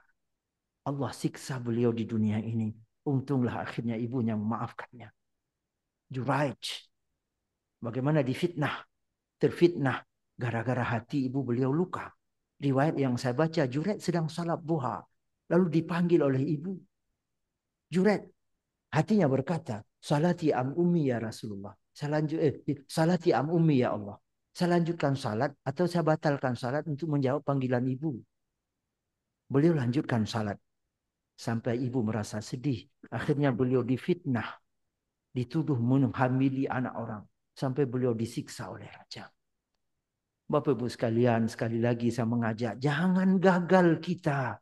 Allah siksa beliau di dunia ini. Untunglah akhirnya ibunya memaafkannya. Juraij. Bagaimana difitnah. Terfitnah. Gara-gara hati ibu beliau luka. Riwayat yang saya baca, Juraij sedang salat duha. Lalu dipanggil oleh ibu. Juraij. Hatinya berkata, salati am ummi ya Rasulullah. Salati am ummi ya Allah. Saya lanjutkan salat atau saya batalkan salat untuk menjawab panggilan ibu. Beliau lanjutkan salat. Sampai ibu merasa sedih. Akhirnya beliau difitnah. Dituduh menghamili anak orang. Sampai beliau disiksa oleh raja. Bapak Ibu sekalian, sekali lagi saya mengajak, jangan gagal kita.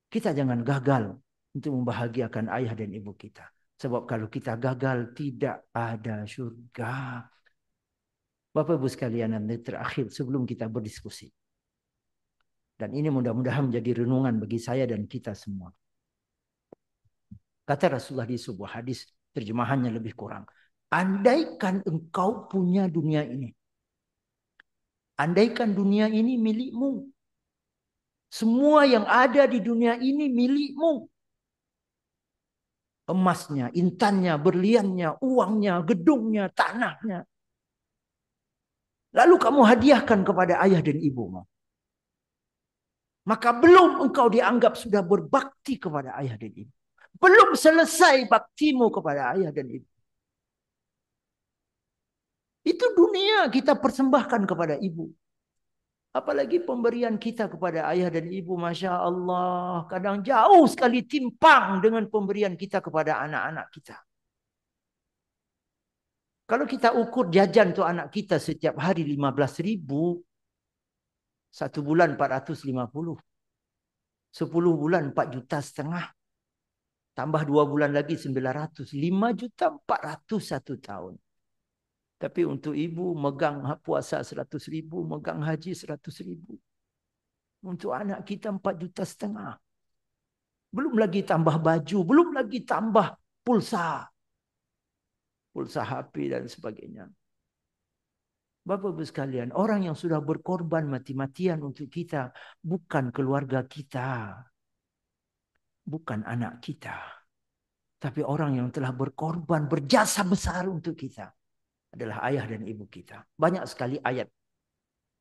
Kita jangan gagal untuk membahagiakan ayah dan ibu kita. Sebab kalau kita gagal, tidak ada surga. Bapak Ibu sekalian, yang terakhir sebelum kita berdiskusi. Dan ini mudah-mudahan menjadi renungan bagi saya dan kita semua. Kata Rasulullah di sebuah hadis, terjemahannya lebih kurang. Andaikan engkau punya dunia ini. Andaikan dunia ini milikmu. Semua yang ada di dunia ini milikmu. Emasnya, intannya, berliannya, uangnya, gedungnya, tanahnya. Lalu kamu hadiahkan kepada ayah dan ibumu. Maka belum engkau dianggap sudah berbakti kepada ayah dan ibu. Belum selesai baktimu kepada ayah dan ibu. Itu dunia kita persembahkan kepada ibu. Apalagi pemberian kita kepada ayah dan ibu, Masya Allah. Kadang jauh sekali timpang dengan pemberian kita kepada anak-anak kita. Kalau kita ukur jajan tuh anak kita setiap hari 15.000, 1 bulan 450. 10 bulan 4,5 juta. Tambah 2 bulan lagi 900. 5,400,000 1 tahun. Tapi untuk ibu megang puasa 100.000, megang haji 100.000. Untuk anak kita 4,5 juta. Belum lagi tambah baju, belum lagi tambah pulsa. Pulsa HP dan sebagainya. Bapak-Ibu sekalian, orang yang sudah berkorban mati-matian untuk kita, bukan keluarga kita, bukan anak kita, tapi orang yang telah berkorban, berjasa besar untuk kita adalah ayah dan ibu kita. Banyak sekali ayat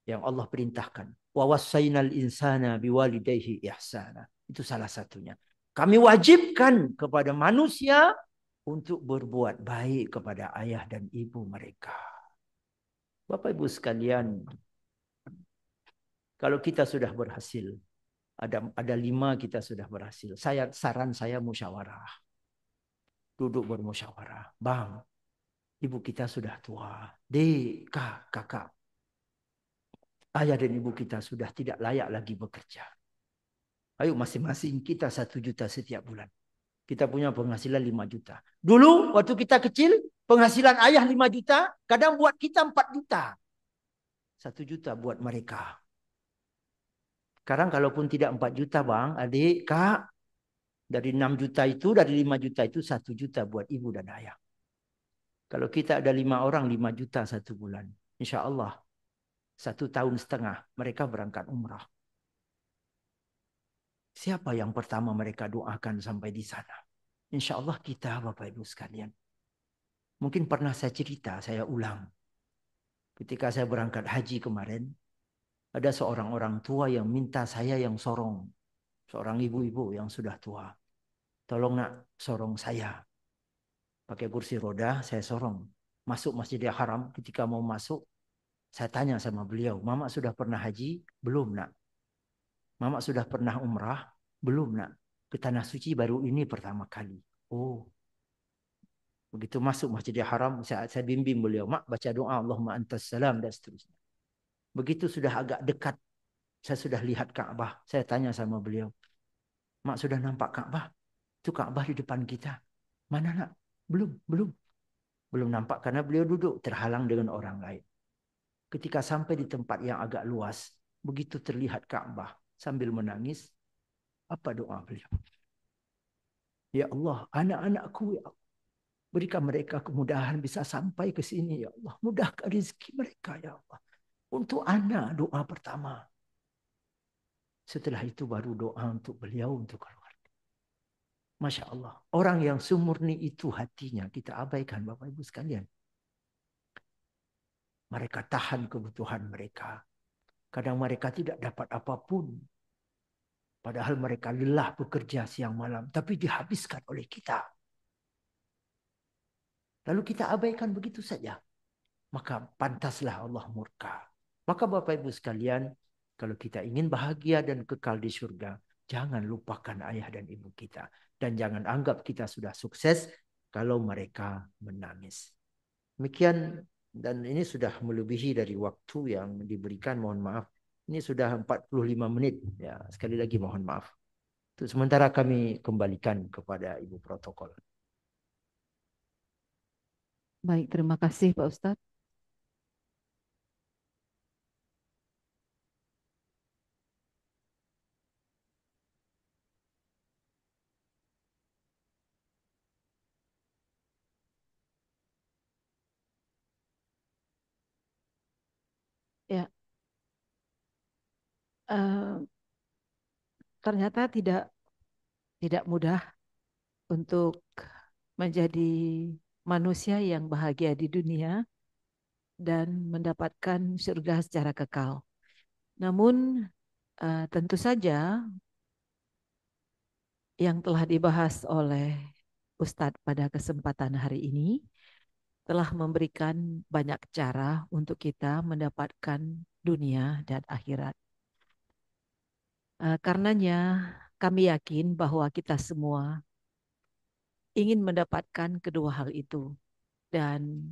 yang Allah perintahkan. Wa wassaynal insana biwalidayhi ihsana. Itu salah satunya. Kami wajibkan kepada manusia untuk berbuat baik kepada ayah dan ibu mereka. Bapak Ibu sekalian, kalau kita sudah berhasil, ada 5 kita sudah berhasil. Saran saya musyawarah. Duduk bermusyawarah. Bang, ibu kita sudah tua. Dek, kakak. Ayah dan ibu kita sudah tidak layak lagi bekerja. Ayo masing-masing kita 1 juta setiap bulan. Kita punya penghasilan 5 juta. Dulu waktu kita kecil, penghasilan ayah 5 juta, kadang buat kita 4 juta. 1 juta buat mereka. Sekarang kalaupun tidak 4 juta bang, adik, kak, dari 6 juta itu, dari 5 juta itu 1 juta buat ibu dan ayah. Kalau kita ada 5 orang, 5 juta 1 bulan. Insya Allah 1 tahun setengah mereka berangkat umrah. Siapa yang pertama mereka doakan sampai di sana? Insya Allah kita, Bapak Ibu sekalian. Mungkin pernah saya cerita, saya ulang. Ketika saya berangkat haji kemarin, ada seorang orang tua yang minta saya yang sorong. Seorang ibu-ibu yang sudah tua. Tolong nak, sorong saya. Pakai kursi roda, saya sorong. Masuk Masjidil Haram, ketika mau masuk, saya tanya sama beliau, Mama sudah pernah haji? Belum nak. Mama sudah pernah umrah? Belum nak. Ke Tanah Suci baru ini pertama kali. Oh. Begitu masuk Masjidil Haram, saya bimbing beliau, Mak baca doa Allahumma antas salam dan seterusnya. Begitu sudah agak dekat, saya sudah lihat Ka'bah. Saya tanya sama beliau, Mak sudah nampak Ka'bah? Itu Ka'bah di depan kita. Mana nak? Belum nampak karena beliau duduk terhalang dengan orang lain. Ketika sampai di tempat yang agak luas, begitu terlihat Ka'bah sambil menangis, apa doa beliau? Ya Allah, anak-anakku ya Allah. Berikan mereka kemudahan bisa sampai ke sini ya Allah. Mudahkan rezeki mereka ya Allah. Untuk anak doa pertama. Setelah itu baru doa untuk beliau, untuk keluarga. Masya Allah. Orang yang sumurni itu hatinya kita abaikan Bapak Ibu sekalian. Mereka tahan kebutuhan mereka. Kadang mereka tidak dapat apapun. Padahal mereka lelah bekerja siang malam. Tapi dihabiskan oleh kita. Lalu kita abaikan begitu saja. Maka pantaslah Allah murka. Maka Bapak Ibu sekalian, kalau kita ingin bahagia dan kekal di surga, jangan lupakan ayah dan ibu kita. Dan jangan anggap kita sudah sukses kalau mereka menangis. Demikian, dan ini sudah melebihi dari waktu yang diberikan, mohon maaf. Ini sudah 45 menit. Ya, sekali lagi mohon maaf. Untuk sementara kami kembalikan kepada Ibu Protokol. Baik, terima kasih Pak Ustadz. Ya, ternyata tidak mudah untuk menjadi manusia yang bahagia di dunia dan mendapatkan surga secara kekal. Namun tentu saja yang telah dibahas oleh Ustadz pada kesempatan hari ini telah memberikan banyak cara untuk kita mendapatkan dunia dan akhirat. Karenanya kami yakin bahwa kita semua ingin mendapatkan kedua hal itu. Dan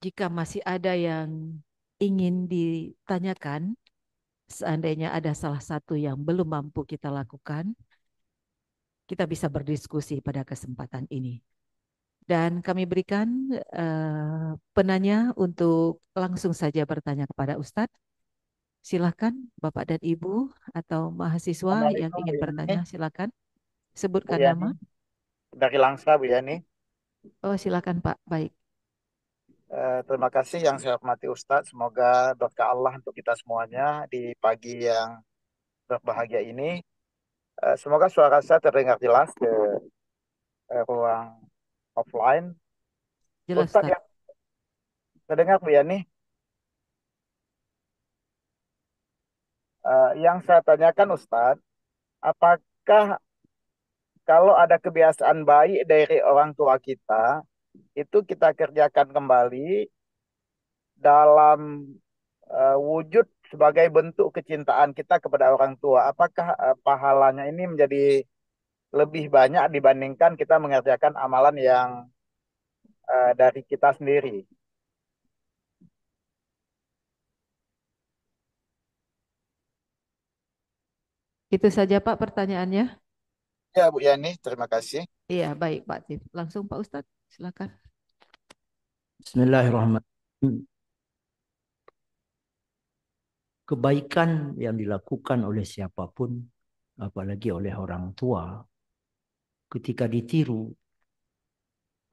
jika masih ada yang ingin ditanyakan, seandainya ada salah satu yang belum mampu kita lakukan, kita bisa berdiskusi pada kesempatan ini. Dan kami berikan penanya untuk langsung saja bertanya kepada Ustadz. Silakan Bapak dan Ibu atau mahasiswa yang Assalamualaikum ingin Bu Yani. bertanya, silakan Bu sebutkan Yani nama. dari Langsa Bu Yani. Oh, silakan Pak. Baik. Terima kasih yang saya hormati Ustadz. Semoga berkah Allah untuk kita semuanya di pagi yang berbahagia ini. Semoga suara saya terdengar jelas ke ruang offline. Jelas, Ustadz Ustaz. yang terdengar Bu Yani. Yang saya tanyakan Ustadz, apakah kalau ada kebiasaan baik dari orang tua kita, itu kita kerjakan kembali dalam wujud sebagai bentuk kecintaan kita kepada orang tua. Apakah pahalanya ini menjadi lebih banyak dibandingkan kita mengerjakan amalan yang dari kita sendiri? Itu saja Pak pertanyaannya. Ya Bu Yani, terima kasih. Iya, baik Pak Tif. Langsung Pak Ustadz, silakan. Bismillahirrahmanirrahim. Kebaikan yang dilakukan oleh siapapun, apalagi oleh orang tua, ketika ditiru,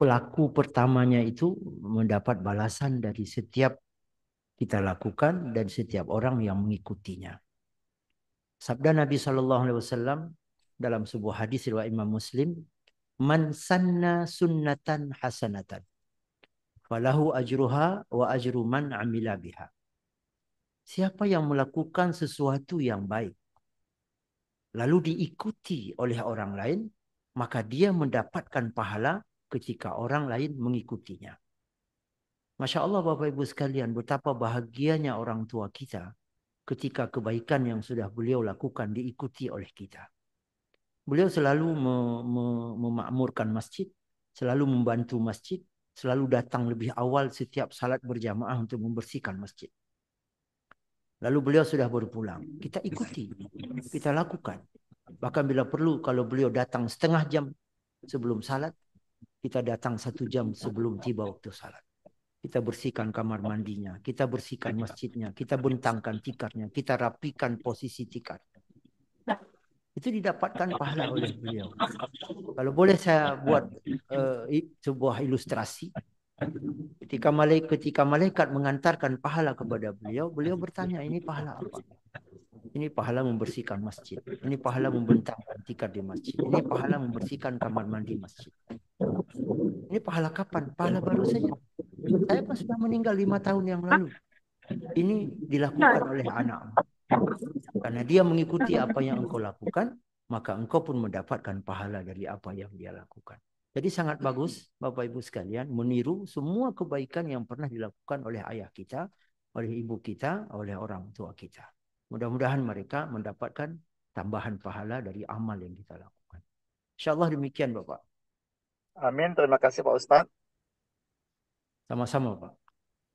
pelaku pertamanya itu mendapat balasan dari setiap kita lakukan dan setiap orang yang mengikutinya. Sabda Nabi SAW dalam sebuah hadis riwayat Imam Muslim, "Man sanna sunnatan hasanatan, falahu ajruha wa ajru man amila biha." Siapa yang melakukan sesuatu yang baik, lalu diikuti oleh orang lain, maka dia mendapatkan pahala ketika orang lain mengikutinya. Masya Allah Bapak Ibu sekalian, betapa bahagianya orang tua kita ketika kebaikan yang sudah beliau lakukan diikuti oleh kita. Beliau selalu memakmurkan masjid, selalu membantu masjid, selalu datang lebih awal setiap salat berjamaah untuk membersihkan masjid. Lalu beliau sudah berpulang. Kita ikuti, kita lakukan. Bahkan bila perlu, kalau beliau datang setengah jam sebelum salat, kita datang 1 jam sebelum tiba waktu salat. Kita bersihkan kamar mandinya, kita bersihkan masjidnya, kita bentangkan tikarnya, kita rapikan posisi tikar. Itu didapatkan pahala oleh beliau. Kalau boleh saya buat sebuah ilustrasi. Ketika malaikat mengantarkan pahala kepada beliau, beliau bertanya, ini pahala apa? Ini pahala membersihkan masjid. Ini pahala membentangkan tikar di masjid. Ini pahala membersihkan kamar mandi masjid. Ini pahala kapan? Pahala baru saja. Saya kan sudah meninggal 5 tahun yang lalu. Ini dilakukan oleh anakmu. Karena dia mengikuti apa yang engkau lakukan, maka engkau pun mendapatkan pahala dari apa yang dia lakukan. Jadi sangat bagus Bapak Ibu sekalian meniru semua kebaikan yang pernah dilakukan oleh ayah kita, oleh ibu kita, oleh orang tua kita. Mudah-mudahan mereka mendapatkan tambahan pahala dari amal yang kita lakukan. InsyaAllah demikian Bapak. Amin, terima kasih Pak Ustadz. Sama-sama Pak.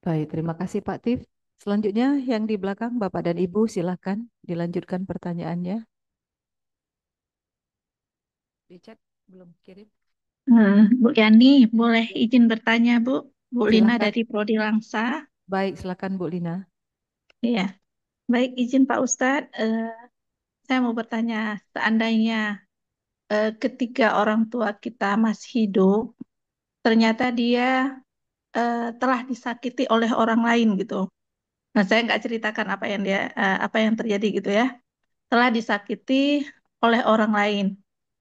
Baik, terima kasih Pak Tif. Selanjutnya yang di belakang Bapak dan Ibu silakan dilanjutkan pertanyaannya. Di chat belum kirim. Bu Yani, boleh izin bertanya, Bu? Bu Lina Silakan. dari Prodi Langsa. Baik, silakan Bu Lina. Iya, baik izin Pak Ustadz. Saya mau bertanya, seandainya ketika orang tua kita masih hidup, ternyata dia telah disakiti oleh orang lain gitu. Nah, saya nggak ceritakan apa yang terjadi gitu ya. Telah disakiti oleh orang lain.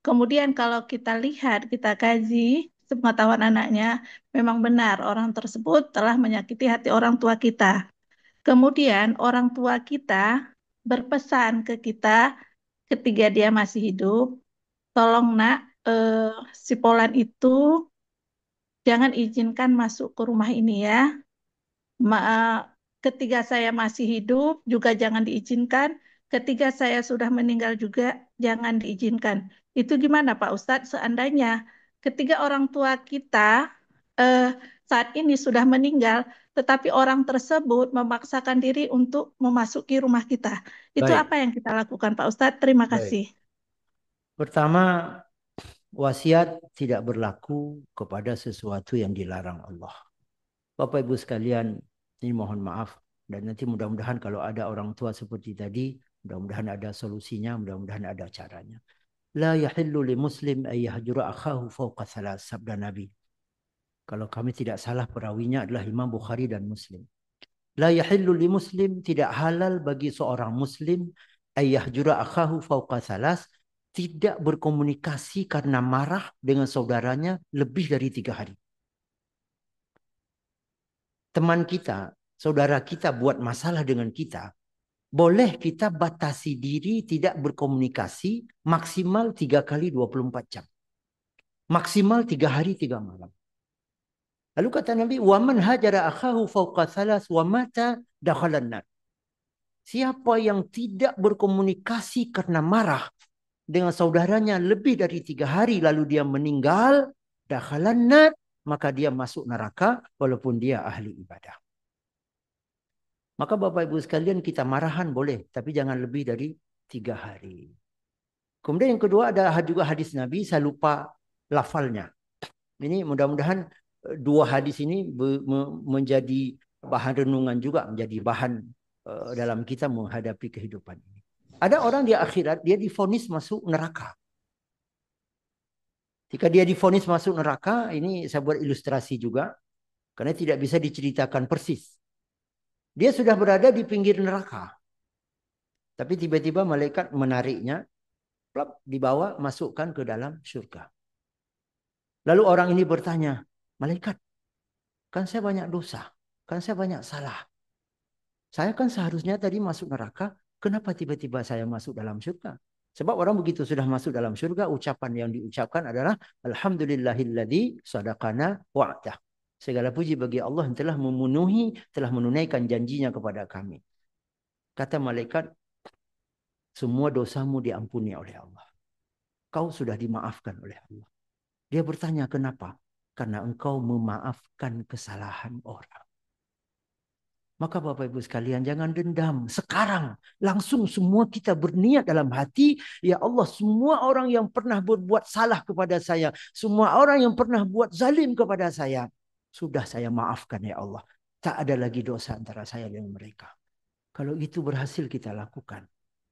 Kemudian kalau kita lihat, kita kaji sepengetahuan anaknya, memang benar orang tersebut telah menyakiti hati orang tua kita. Kemudian orang tua kita berpesan ke kita ketika dia masih hidup, tolong nak, si Polan itu jangan izinkan masuk ke rumah ini ya. Ketika saya masih hidup juga jangan diizinkan. Ketika saya sudah meninggal juga jangan diizinkan. Itu gimana Pak Ustadz? Seandainya ketika orang tua kita eh, saat ini sudah meninggal, tetapi orang tersebut memaksakan diri untuk memasuki rumah kita. Itu Baik. apa yang kita lakukan Pak Ustadz? Terima Baik. kasih. Pertama, wasiat tidak berlaku kepada sesuatu yang dilarang Allah. Bapak Ibu sekalian, ini mohon maaf, Dan nanti mudah-mudahan kalau ada orang tua seperti tadi, mudah-mudahan ada solusinya, mudah-mudahan ada caranya. La yahillu li muslim ay yahjura akhahu fawqa thalath, sabda Nabi. Kalau kami tidak salah, perawinya adalah Imam Bukhari dan Muslim. La yahillu li muslim, tidak halal bagi seorang muslim ay yahjura akhahu fawqa thalath, tidak berkomunikasi karena marah dengan saudaranya lebih dari 3 hari. Teman kita, saudara kita buat masalah dengan kita, boleh kita batasi diri tidak berkomunikasi maksimal 3 kali 24 jam. Maksimal 3 hari 3 malam. Lalu kata Nabi, "Waman hajara akhahu fawqa thalas wa mata dakhalan nar." Siapa yang tidak berkomunikasi karena marah dengan saudaranya lebih dari 3 hari lalu dia meninggal, dakhalan nar, maka dia masuk neraka walaupun dia ahli ibadah. Maka Bapak Ibu sekalian, kita marahan boleh, tapi jangan lebih dari 3 hari. Kemudian yang kedua ada juga hadis Nabi, saya lupa lafalnya. Ini mudah-mudahan 2 hadis ini menjadi bahan renungan juga, menjadi bahan dalam kita menghadapi kehidupan ini. Ada orang di akhirat, dia divonis masuk neraka. Jika dia divonis masuk neraka, ini saya buat ilustrasi juga, karena tidak bisa diceritakan persis. Dia sudah berada di pinggir neraka. Tapi tiba-tiba malaikat menariknya, plop, dibawa, masukkan ke dalam surga. Lalu orang ini bertanya, malaikat, kan saya banyak dosa, kan saya banyak salah. Saya kan seharusnya tadi masuk neraka, kenapa tiba-tiba saya masuk dalam surga? Sebab orang begitu sudah masuk dalam surga, ucapan yang diucapkan adalah Alhamdulillahilladzi sadaqana wa'dah. Segala puji bagi Allah yang telah memenuhi, telah menunaikan janjinya kepada kami. Kata malaikat, semua dosamu diampuni oleh Allah. Kau sudah dimaafkan oleh Allah. Dia bertanya, kenapa? Karena engkau memaafkan kesalahan orang. Maka Bapak Ibu sekalian, jangan dendam. Sekarang langsung semua kita berniat dalam hati, ya Allah, semua orang yang pernah berbuat salah kepada saya, semua orang yang pernah buat zalim kepada saya, sudah saya maafkan ya Allah. Tak ada lagi dosa antara saya dan mereka. Kalau itu berhasil kita lakukan.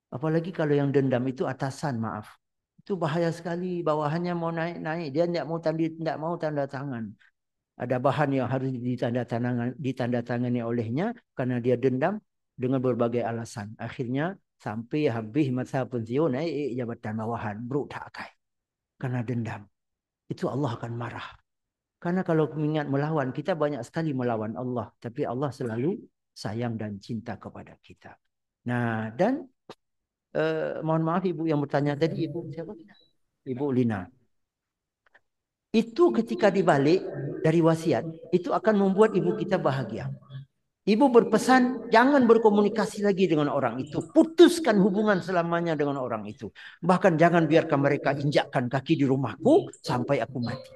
Apalagi kalau yang dendam itu atasan, maaf. Itu bahaya sekali, bawahannya mau naik-naik, dia tidak mau tanda tangan. Ada bahan yang harus ditandatangani olehnya karena dia dendam dengan berbagai alasan. Akhirnya sampai habis masa pensiun naik jabatan bawahan, bro tak akai. Karena dendam. Itu Allah akan marah. Karena kalau mengingat melawan, kita banyak sekali melawan Allah, tapi Allah selalu sayang dan cinta kepada kita. Nah, dan mohon maaf Ibu yang bertanya tadi, Ibu siapa? Ibu Lina. Itu ketika dibalik dari wasiat, itu akan membuat ibu kita bahagia. Ibu berpesan, jangan berkomunikasi lagi dengan orang itu. Putuskan hubungan selamanya dengan orang itu. Bahkan jangan biarkan mereka injakkan kaki di rumahku sampai aku mati.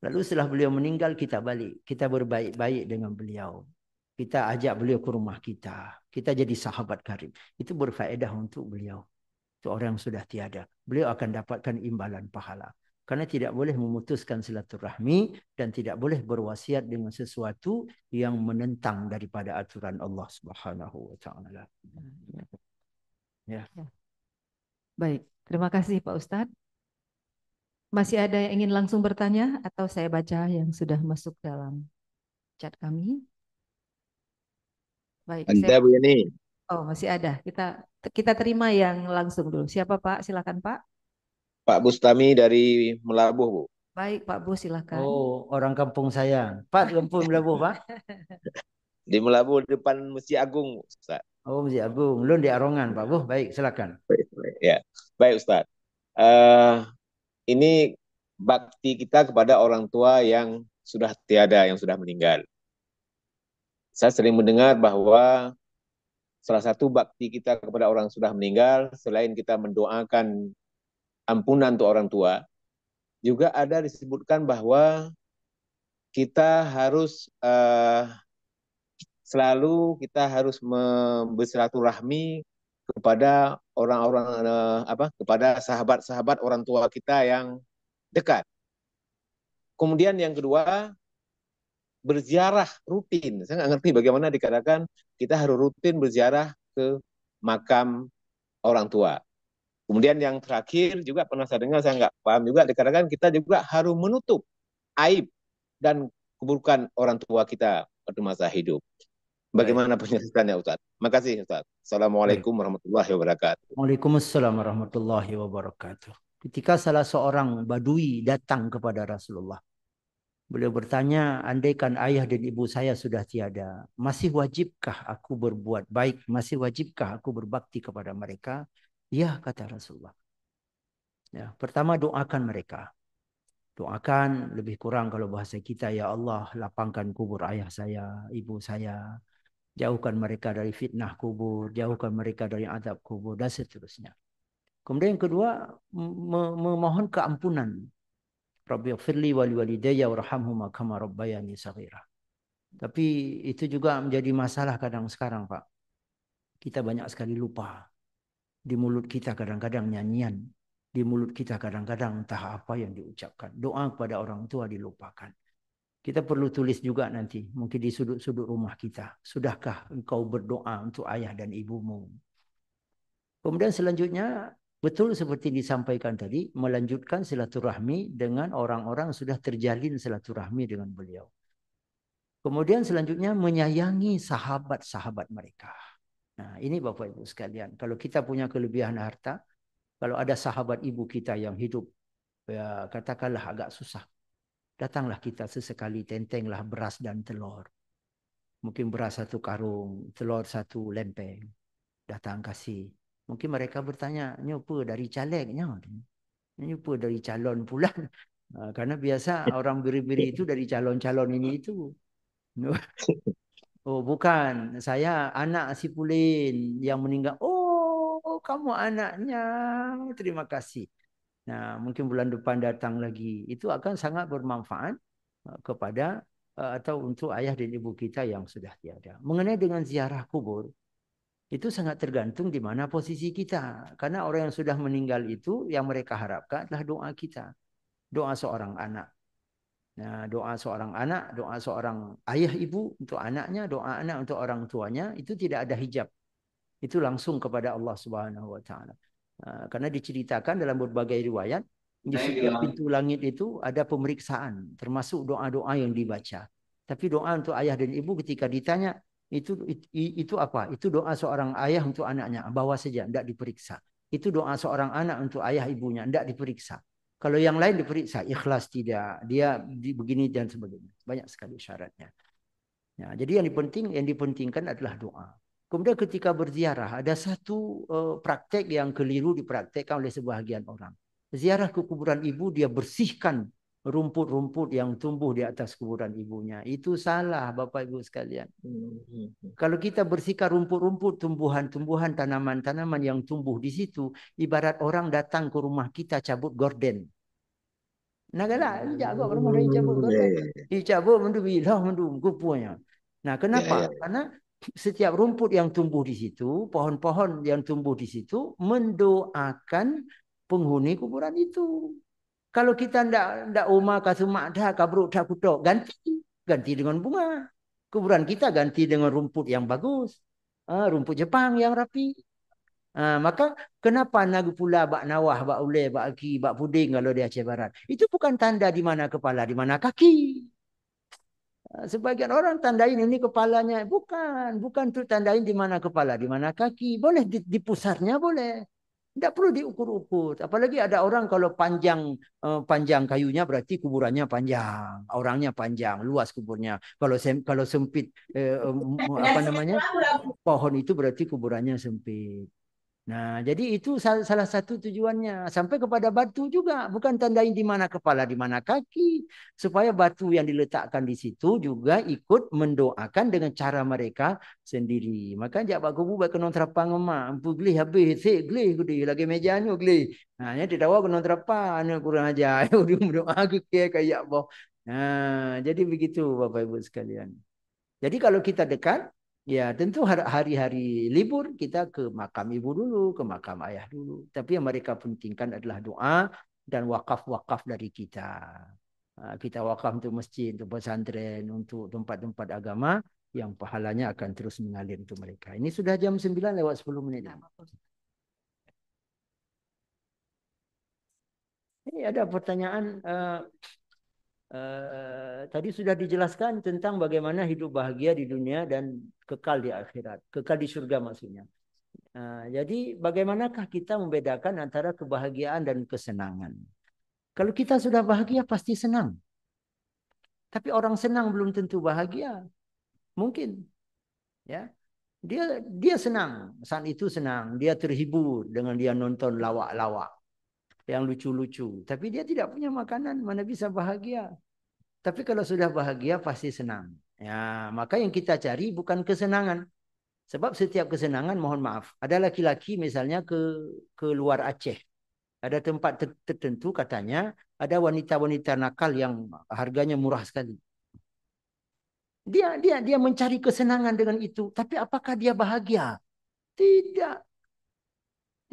Lalu setelah beliau meninggal, kita balik. Kita berbaik-baik dengan beliau. Kita ajak beliau ke rumah kita. Kita jadi sahabat karib. Itu berfaedah untuk beliau. Itu orang yang sudah tiada. Beliau akan dapatkan imbalan pahala. Karena tidak boleh memutuskan silaturahmi dan tidak boleh berwasiat dengan sesuatu yang menentang daripada aturan Allah Subhanahu wa taala. Ya. Baik, terima kasih Pak Ustadz. Masih ada yang ingin langsung bertanya atau saya baca yang sudah masuk dalam chat kami? Baik, Ada Bu Yani. Oh, masih ada. Kita terima yang langsung dulu. Siapa Pak? Silakan Pak. Pak Bustami dari Melabuh, Bu. Baik, Pak Bu, silakan. Oh, orang kampung saya. Pak, kampung Melabuh, Pak. Di Melabuh depan Masjid Agung, Ustaz. Oh, Masjid Agung. Lu di Arongan, Pak Bu. Baik, silakan. Ya, baik Ustaz. Ini bakti kita kepada orang tua yang sudah tiada, yang sudah meninggal. Saya sering mendengar bahwa salah satu bakti kita kepada orang yang sudah meninggal, selain kita mendoakan ampunan untuk orang tua, juga ada disebutkan bahwa kita harus harus bersilaturahmi kepada orang-orang kepada sahabat-sahabat orang tua kita yang dekat. Kemudian yang kedua, berziarah rutin. Saya nggak ngerti bagaimana dikatakan kita harus rutin berziarah ke makam orang tua. Kemudian yang terakhir juga pernah saya dengar, saya nggak paham juga, dikatakan kita juga harus menutup aib dan keburukan orang tua kita pada masa hidup. Baik, Bagaimana penjelasannya Ustaz? Makasih Ustaz. baik. Assalamualaikum warahmatullahi wabarakatuh. Waalaikumsalam warahmatullahi wabarakatuh. Ketika salah seorang badui datang kepada Rasulullah, beliau bertanya, andaikan ayah dan ibu saya sudah tiada, masih wajibkah aku berbuat baik? Masih wajibkah aku berbakti kepada mereka? Ya, kata Rasulullah. Ya, pertama doakan mereka. Doakan lebih kurang kalau bahasa kita, ya Allah, lapangkan kubur ayah saya, ibu saya. Jauhkan mereka dari fitnah kubur, jauhkan mereka dari azab kubur, dan seterusnya. Kemudian yang kedua, memohon keampunan. Rabbighfirli wa liwalidayya warhamhuma kama rabbayani shaghira. Tapi itu juga menjadi masalah kadang sekarang, Pak. Kita banyak sekali lupa. Di mulut kita kadang-kadang nyanyian. Di mulut kita kadang-kadang entah apa yang diucapkan. Doa kepada orang tua dilupakan. Kita perlu tulis juga nanti, mungkin di sudut-sudut rumah kita. Sudahkah engkau berdoa untuk ayah dan ibumu? Kemudian selanjutnya, betul seperti disampaikan tadi, melanjutkan silaturahmi dengan orang-orang sudah terjalin silaturahmi dengan beliau. Kemudian selanjutnya menyayangi sahabat-sahabat mereka. Nah, ini Bapak Ibu sekalian, kalau kita punya kelebihan harta, kalau ada sahabat ibu kita yang hidup, ya katakanlah agak susah, datanglah kita sesekali, tentenglah beras dan telur. Mungkin beras 1 karung, telur 1 lempeng. Datang kasih. Mungkin mereka bertanya, nyopa dari calegnya? Nyopa dari calon pula. Karena biasa orang biri-biri itu dari calon-calon ini itu. Oh bukan, saya anak si Pulin yang meninggal. Oh kamu anaknya, terima kasih. Nah mungkin bulan depan datang lagi. Itu akan sangat bermanfaat kepada atau untuk ayah dan ibu kita yang sudah tiada. Mengenai dengan ziarah kubur, itu sangat tergantung di mana posisi kita. Karena orang yang sudah meninggal itu yang mereka harapkan adalah doa kita. Doa seorang anak. Nah, doa seorang anak, doa seorang ayah ibu untuk anaknya, doa anak untuk orang tuanya, itu tidak ada hijab. Itu langsung kepada Allah Subhanahu wa taala. Karena diceritakan dalam berbagai riwayat, di setiap pintu langit itu ada pemeriksaan, termasuk doa-doa yang dibaca. Tapi doa untuk ayah dan ibu ketika ditanya, itu apa? Itu doa seorang ayah untuk anaknya, bawa saja, tidak diperiksa. Itu doa seorang anak untuk ayah ibunya, tidak diperiksa. Kalau yang lain diperiksa, ikhlas tidak, dia begini dan sebagainya. Banyak sekali syaratnya. Ya, jadi yang dipentingkan adalah doa. Kemudian ketika berziarah, ada satu praktek yang keliru dipraktekkan oleh sebahagian orang. Ziarah ke kuburan ibu, dia bersihkan rumput-rumput yang tumbuh di atas kuburan ibunya. Itu salah, Bapak Ibu sekalian. Kalau kita bersihkan rumput-rumput, tumbuhan-tumbuhan, tanaman-tanaman yang tumbuh di situ, ibarat orang datang ke rumah kita cabut gorden. Nagala, jago rumah dia cabut gorden. Dicabut mendu bilah mendu kupunya. Nah, kenapa? Karena setiap rumput yang tumbuh di situ, pohon-pohon yang tumbuh di situ mendoakan penghuni kuburan itu. Kalau kita ndak umah kasumak dah kabruk dah kutok, ganti dengan bunga. Kuburan kita ganti dengan rumput yang bagus. Rumput Jepang yang rapi. Maka kenapa nagu pula bak nawah, bak ule, bak aki, bak puding kalau di Aceh Barat? Itu bukan tanda di mana kepala, di mana kaki. Sebagian orang tandain ini kepalanya. Bukan tuh tandain di mana kepala, di mana kaki. Boleh di pusarnya boleh. Tidak perlu diukur-ukur. Apalagi ada orang kalau panjang kayunya berarti kuburannya panjang, orangnya panjang, luas kuburnya. Kalau sempit apa namanya? Pohon itu berarti kuburannya sempit. Nah, jadi itu salah satu tujuannya. Sampai kepada batu juga. Bukan tandain di mana kepala, di mana kaki. Supaya batu yang diletakkan di situ juga ikut mendoakan dengan cara mereka sendiri. Maka jak kubu baik kena terapang emak. Empu gelih habis. Sik gelih gudi. Lagi mejanya gelih. Nah, ini tidak tahu kena terapang. Kurang aja. Dia berdoa ke kayak boh. Nah, jadi begitu Bapak Ibu sekalian. Jadi kalau kita dekat, ya tentu hari-hari libur kita ke makam ibu dulu, ke makam ayah dulu. Tapi yang mereka pentingkan adalah doa dan wakaf-wakaf dari kita. Kita wakaf untuk masjid, untuk pesantren, untuk tempat-tempat agama yang pahalanya akan terus mengalir untuk mereka. Ini sudah jam 9 lewat 10 menit. Ini ada pertanyaan. Tadi sudah dijelaskan tentang bagaimana hidup bahagia di dunia dan kekal di akhirat. Kekal di surga maksudnya. Jadi bagaimanakah kita membedakan antara kebahagiaan dan kesenangan? Kalau kita sudah bahagia pasti senang. Tapi orang senang belum tentu bahagia. Mungkin. Ya. Dia senang. Saat itu senang. Dia terhibur dengan dia nonton lawak-lawak yang lucu-lucu. Tapi dia tidak punya makanan. Mana bisa bahagia. Tapi kalau sudah bahagia pasti senang. Ya, maka yang kita cari bukan kesenangan. Sebab setiap kesenangan, mohon maaf, ada laki-laki misalnya ke luar Aceh. Ada tempat tertentu katanya ada wanita-wanita nakal yang harganya murah sekali. Dia mencari kesenangan dengan itu, tapi apakah dia bahagia? Tidak.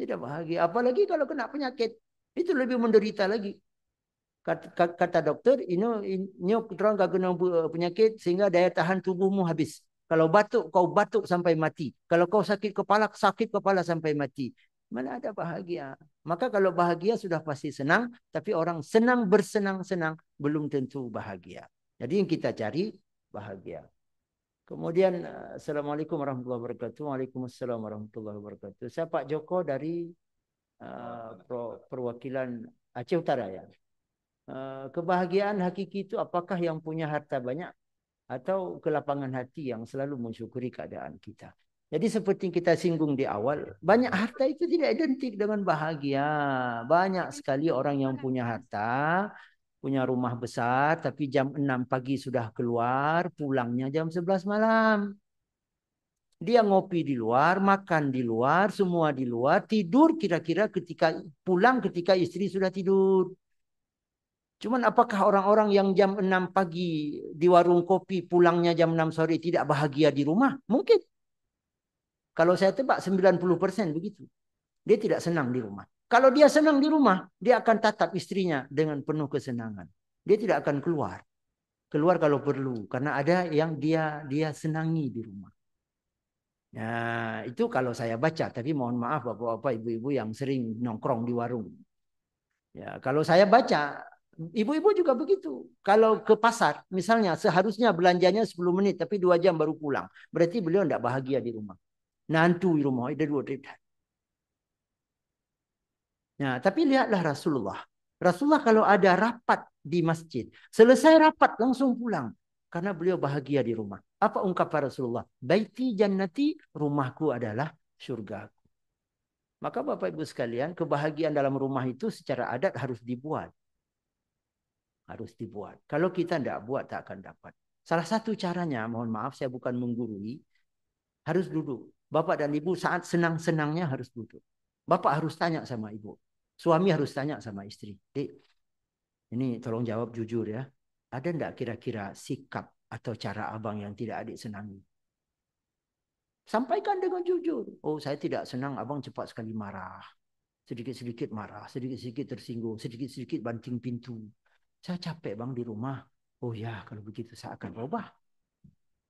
Tidak bahagia. Apalagi kalau kena penyakit, itu lebih menderita lagi. Kata dokter, ini orang gak kena penyakit sehingga daya tahan tubuhmu habis. Kalau batuk, kau batuk sampai mati. Kalau kau sakit kepala sampai mati. Mana ada bahagia? Maka kalau bahagia sudah pasti senang, tapi orang senang bersenang-senang belum tentu bahagia. Jadi yang kita cari bahagia. Kemudian, Assalamualaikum warahmatullahi wabarakatuh. Waalaikumsalam warahmatullahi wabarakatuh. Saya Pak Joko dari perwakilan Aceh Utara ya. Kebahagiaan hakiki itu apakah yang punya harta banyak atau kelapangan hati yang selalu mensyukuri keadaan kita. Jadi seperti kita singgung di awal, banyak harta itu tidak identik dengan bahagia. Banyak sekali orang yang punya harta, punya rumah besar, tapi jam 6 pagi sudah keluar, pulangnya jam 11 malam. Dia ngopi di luar, makan di luar, semua di luar, tidur kira-kira ketika pulang ketika istri sudah tidur. Cuman apakah orang-orang yang jam 6 pagi di warung kopi pulangnya jam 6 sore tidak bahagia di rumah? Mungkin. Kalau saya tebak 90% begitu. Dia tidak senang di rumah. Kalau dia senang di rumah, dia akan tatap istrinya dengan penuh kesenangan. Dia tidak akan keluar. Keluar kalau perlu. Karena ada yang dia senangi di rumah. Nah, itu kalau saya baca. Tapi mohon maaf bapak-bapak, ibu-ibu yang sering nongkrong di warung. Ya, kalau saya baca, ibu-ibu juga begitu. Kalau ke pasar, misalnya seharusnya belanjanya 10 menit, tapi 2 jam baru pulang. Berarti beliau tidak bahagia di rumah. Nantu di rumah, ada 2 trip. Nah, tapi lihatlah Rasulullah. Rasulullah kalau ada rapat di masjid, selesai rapat langsung pulang. Karena beliau bahagia di rumah. Apa ungkapan Rasulullah? Baiti jannati, rumahku adalah surgaku. Maka Bapak Ibu sekalian, kebahagiaan dalam rumah itu secara adat harus dibuat. Harus dibuat. Kalau kita tidak buat, tak akan dapat. Salah satu caranya, mohon maaf, saya bukan menggurui, harus duduk. Bapak dan Ibu saat senang-senangnya harus duduk. Bapak harus tanya sama Ibu. Suami harus tanya sama istri. Dek, ini tolong jawab jujur ya. Ada enggak kira-kira sikap atau cara abang yang tidak adik senangi? Sampaikan dengan jujur. Oh, saya tidak senang abang cepat sekali marah. Sedikit-sedikit marah, sedikit-sedikit tersinggung, sedikit-sedikit banting pintu. Saya capek bang di rumah. Oh ya, kalau begitu saya akan ubah.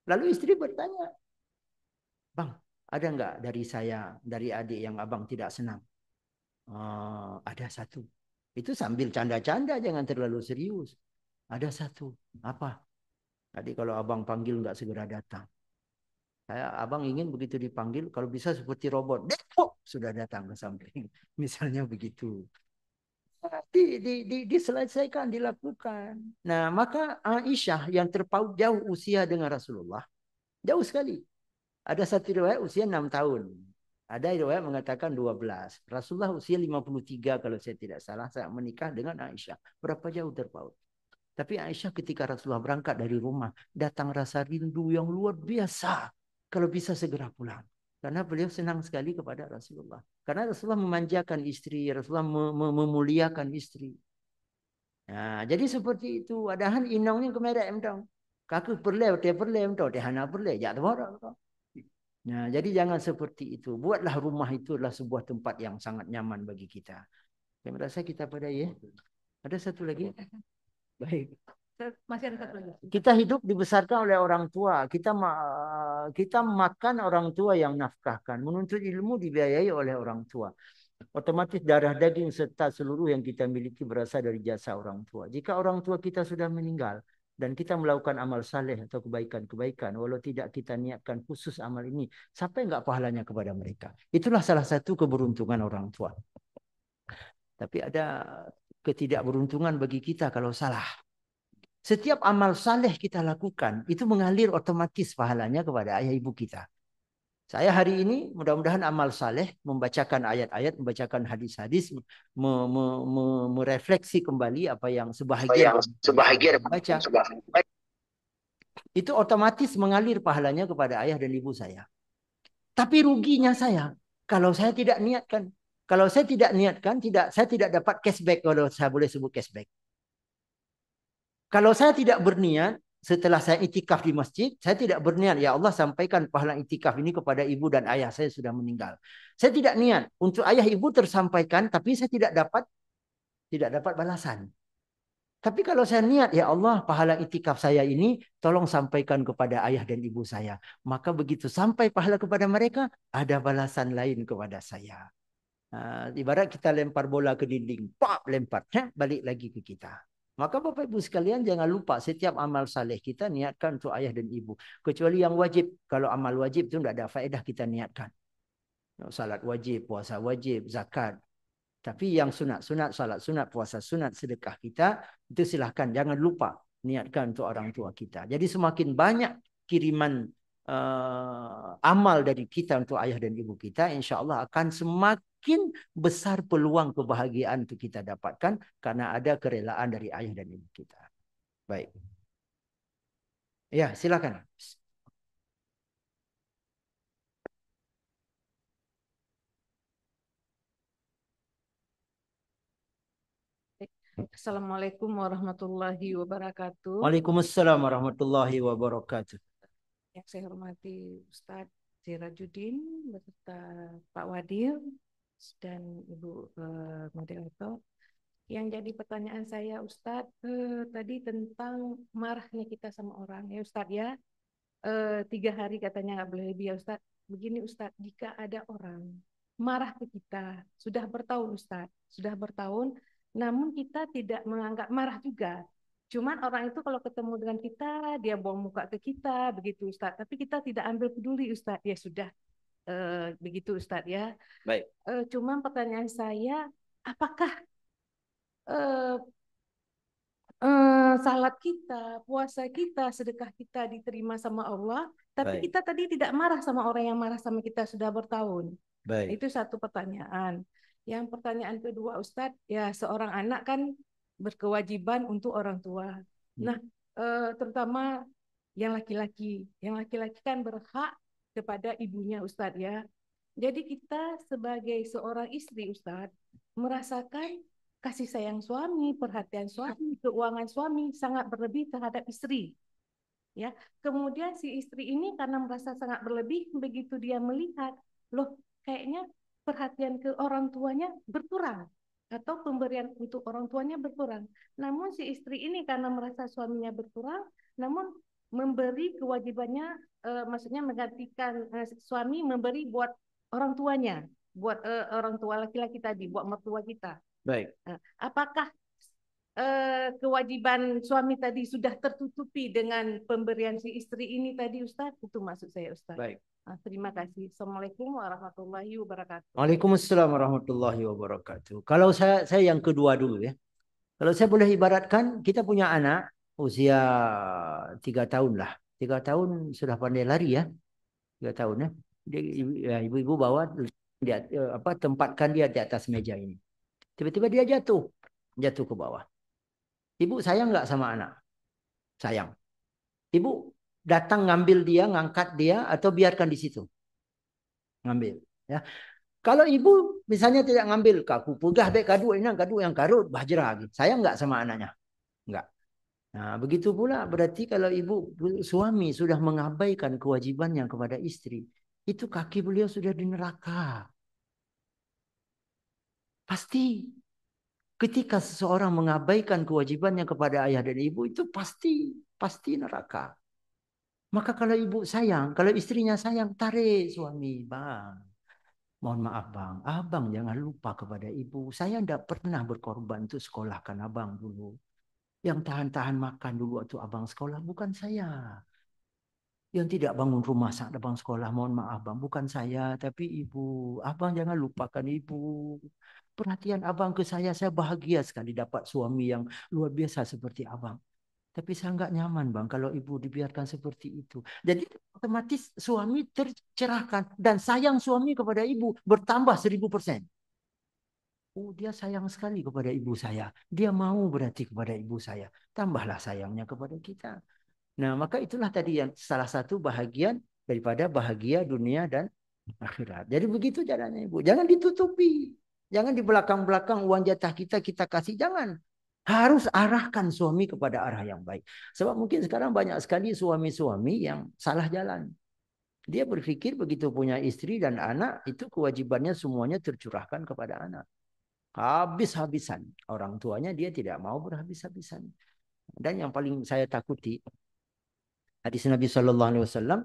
Lalu istri bertanya, bang, ada enggak dari saya, dari adik yang abang tidak senang? Ada satu. Itu sambil canda-canda, jangan terlalu serius. Ada satu. Apa? Tadi kalau abang panggil enggak segera datang. Abang ingin begitu dipanggil, kalau bisa seperti robot. Depok, sudah datang ke samping. Misalnya begitu. Diselesaikan, dilakukan. Nah, maka Aisyah yang terpaut jauh usia dengan Rasulullah, jauh sekali. Ada satu riwayat usia 6 tahun. Ada riwayat mengatakan 12. Rasulullah usia 53 kalau saya tidak salah saat menikah dengan Aisyah. Berapa jauh terpaut. Tapi Aisyah ketika Rasulullah berangkat dari rumah, datang rasa rindu yang luar biasa. Kalau bisa segera pulang. Karena beliau senang sekali kepada Rasulullah. Karena Rasulullah memanjakan istri, Rasulullah memuliakan istri. Nah, jadi seperti itu. Adahan inangnya kemerek emdang. Kaku perle, te perle emdang, te hana perle, jatuh orang. Nah, jadi jangan seperti itu. Buatlah rumah itu adalah sebuah tempat yang sangat nyaman bagi kita. Saya merasa kita pada ya. Ada satu lagi. Baik. Masih ada satu lagi. Kita hidup dibesarkan oleh orang tua. Kita makan orang tua yang nafkahkan. Menuntut ilmu dibiayai oleh orang tua. Otomatis darah daging serta seluruh yang kita miliki berasal dari jasa orang tua. Jika orang tua kita sudah meninggal dan kita melakukan amal saleh atau kebaikan-kebaikan, walau tidak kita niatkan khusus amal ini, sampai enggak pahalanya kepada mereka. Itulah salah satu keberuntungan orang tua. Tapi ada ketidakberuntungan bagi kita kalau salah. Setiap amal saleh kita lakukan, itu mengalir otomatis pahalanya kepada ayah ibu kita. Saya hari ini mudah-mudahan amal saleh, membacakan ayat-ayat, membacakan hadis-hadis, merefleksi kembali apa yang sebahagian baca, itu otomatis mengalir pahalanya kepada ayah dan ibu saya. Tapi ruginya saya, kalau saya tidak niatkan. Kalau saya tidak niatkan, saya tidak dapat cashback, kalau saya boleh sebut cashback. Kalau saya tidak berniat, setelah saya itikaf di masjid, saya tidak berniat, ya Allah sampaikan pahala itikaf ini kepada ibu dan ayah saya sudah meninggal. Saya tidak niat untuk ayah ibu tersampaikan, tapi saya tidak dapat balasan. Tapi kalau saya niat, ya Allah pahala itikaf saya ini tolong sampaikan kepada ayah dan ibu saya. Maka begitu sampai pahala kepada mereka, ada balasan lain kepada saya. Ibarat kita lempar bola ke dinding, pop lempar, balik lagi ke kita. Maka Bapak Ibu sekalian jangan lupa setiap amal saleh kita niatkan untuk ayah dan ibu. Kecuali yang wajib. Kalau amal wajib itu tidak ada faedah kita niatkan. Salat wajib, puasa wajib, zakat. Tapi yang sunat-sunat, salat sunat, puasa sunat, sedekah kita, itu silahkan. Jangan lupa niatkan untuk orang tua kita. Jadi semakin banyak kiriman amal dari kita untuk ayah dan ibu kita, insya Allah akan semakin besar peluang kebahagiaan untuk kita dapatkan karena ada kerelaan dari ayah dan ibu kita. Baik. Ya, silakan. Assalamualaikum warahmatullahi wabarakatuh. Waalaikumsalam warahmatullahi wabarakatuh. Yang saya hormati Ustadz Sirajuddin beserta Pak Wadil dan Ibu moderator. Yang jadi pertanyaan saya Ustadz tadi tentang marahnya kita sama orang ya Ustadz ya. 3 hari katanya nggak boleh lebih ya Ustadz. Begini Ustadz, jika ada orang marah ke kita sudah bertahun Ustadz, sudah bertahun, namun kita tidak menganggap marah juga. Cuman orang itu kalau ketemu dengan kita, dia buang muka ke kita, begitu Ustadz. Tapi kita tidak ambil peduli Ustadz. Ya sudah, begitu Ustadz ya. Baik. Cuman pertanyaan saya, apakah salat kita, puasa kita, sedekah kita diterima sama Allah, tapi Baik. kita tadi tidak marah sama orang yang marah sama kita sudah bertahun. Baik. Itu satu pertanyaan. Yang pertanyaan kedua Ustadz, ya seorang anak kan berkewajiban untuk orang tua. Nah, terutama yang laki-laki. Yang laki-laki kan berhak kepada ibunya Ustadz ya. Jadi kita sebagai seorang istri Ustadz, merasakan kasih sayang suami, perhatian suami, keuangan suami sangat berlebih terhadap istri. Ya, kemudian si istri ini karena merasa sangat berlebih, begitu dia melihat, loh kayaknya perhatian ke orang tuanya berkurang atau pemberian untuk orang tuanya berkurang. Namun si istri ini karena merasa suaminya berkurang, namun memberi kewajibannya, maksudnya menggantikan suami memberi buat orang tuanya, buat orang tua laki-laki tadi, buat mertua kita. Baik. Apakah kewajiban suami tadi sudah tertutupi dengan pemberian si istri ini tadi Ustaz? Itu maksud saya Ustaz. Baik. Terima kasih. Assalamualaikum warahmatullahi wabarakatuh. Waalaikumsalam warahmatullahi wabarakatuh. Kalau saya yang kedua dulu ya. Kalau saya boleh ibaratkan, kita punya anak usia 3 tahun lah. 3 tahun sudah pandai lari ya. 3 tahun ya. Ibu-ibu bawa dia, tempatkan dia di atas meja ini. Tiba-tiba dia jatuh ke bawah. Ibu sayang nggak sama anak? Sayang. Ibu datang ngambil dia, ngangkat dia, atau biarkan di situ? Ngambil. Ya. Kalau ibu misalnya tidak ngambil, kaku pegah dek kadu ini, kadu yang karut, bahjera gitu. Sayang nggak sama anaknya? Nggak. Nah, begitu pula berarti kalau suami sudah mengabaikan kewajibannya kepada istri, itu kaki beliau sudah di neraka. Pasti. Ketika seseorang mengabaikan kewajibannya kepada ayah dan ibu, itu pasti neraka. Maka kalau ibu sayang, kalau istrinya sayang, tarik suami, bang. Mohon maaf bang, abang jangan lupa kepada ibu. Saya tidak pernah berkorban untuk sekolahkan abang dulu. Yang tahan-tahan makan dulu waktu abang sekolah bukan saya. Yang tidak bangun rumah saat abang sekolah, mohon maaf bang, bukan saya, tapi ibu. Abang jangan lupakan ibu. Perhatian abang ke saya bahagia sekali dapat suami yang luar biasa seperti abang. Tapi saya nggak nyaman bang kalau ibu dibiarkan seperti itu. Jadi otomatis suami tercerahkan dan sayang suami kepada ibu bertambah 1000%. Oh dia sayang sekali kepada ibu saya. Dia mau berarti kepada ibu saya. Tambahlah sayangnya kepada kita. Nah, maka itulah tadi yang salah satu bahagian daripada bahagia dunia dan akhirat. Jadi begitu caranya Ibu. Jangan ditutupi. Jangan di belakang-belakang uang jatah kita kasih. Jangan. Harus arahkan suami kepada arah yang baik. Sebab mungkin sekarang banyak sekali suami-suami yang salah jalan. Dia berpikir begitu punya istri dan anak, itu kewajibannya semuanya tercurahkan kepada anak. Habis-habisan. Orang tuanya dia tidak mau berhabis-habisan. Dan yang paling saya takuti, hadis Nabi SAW,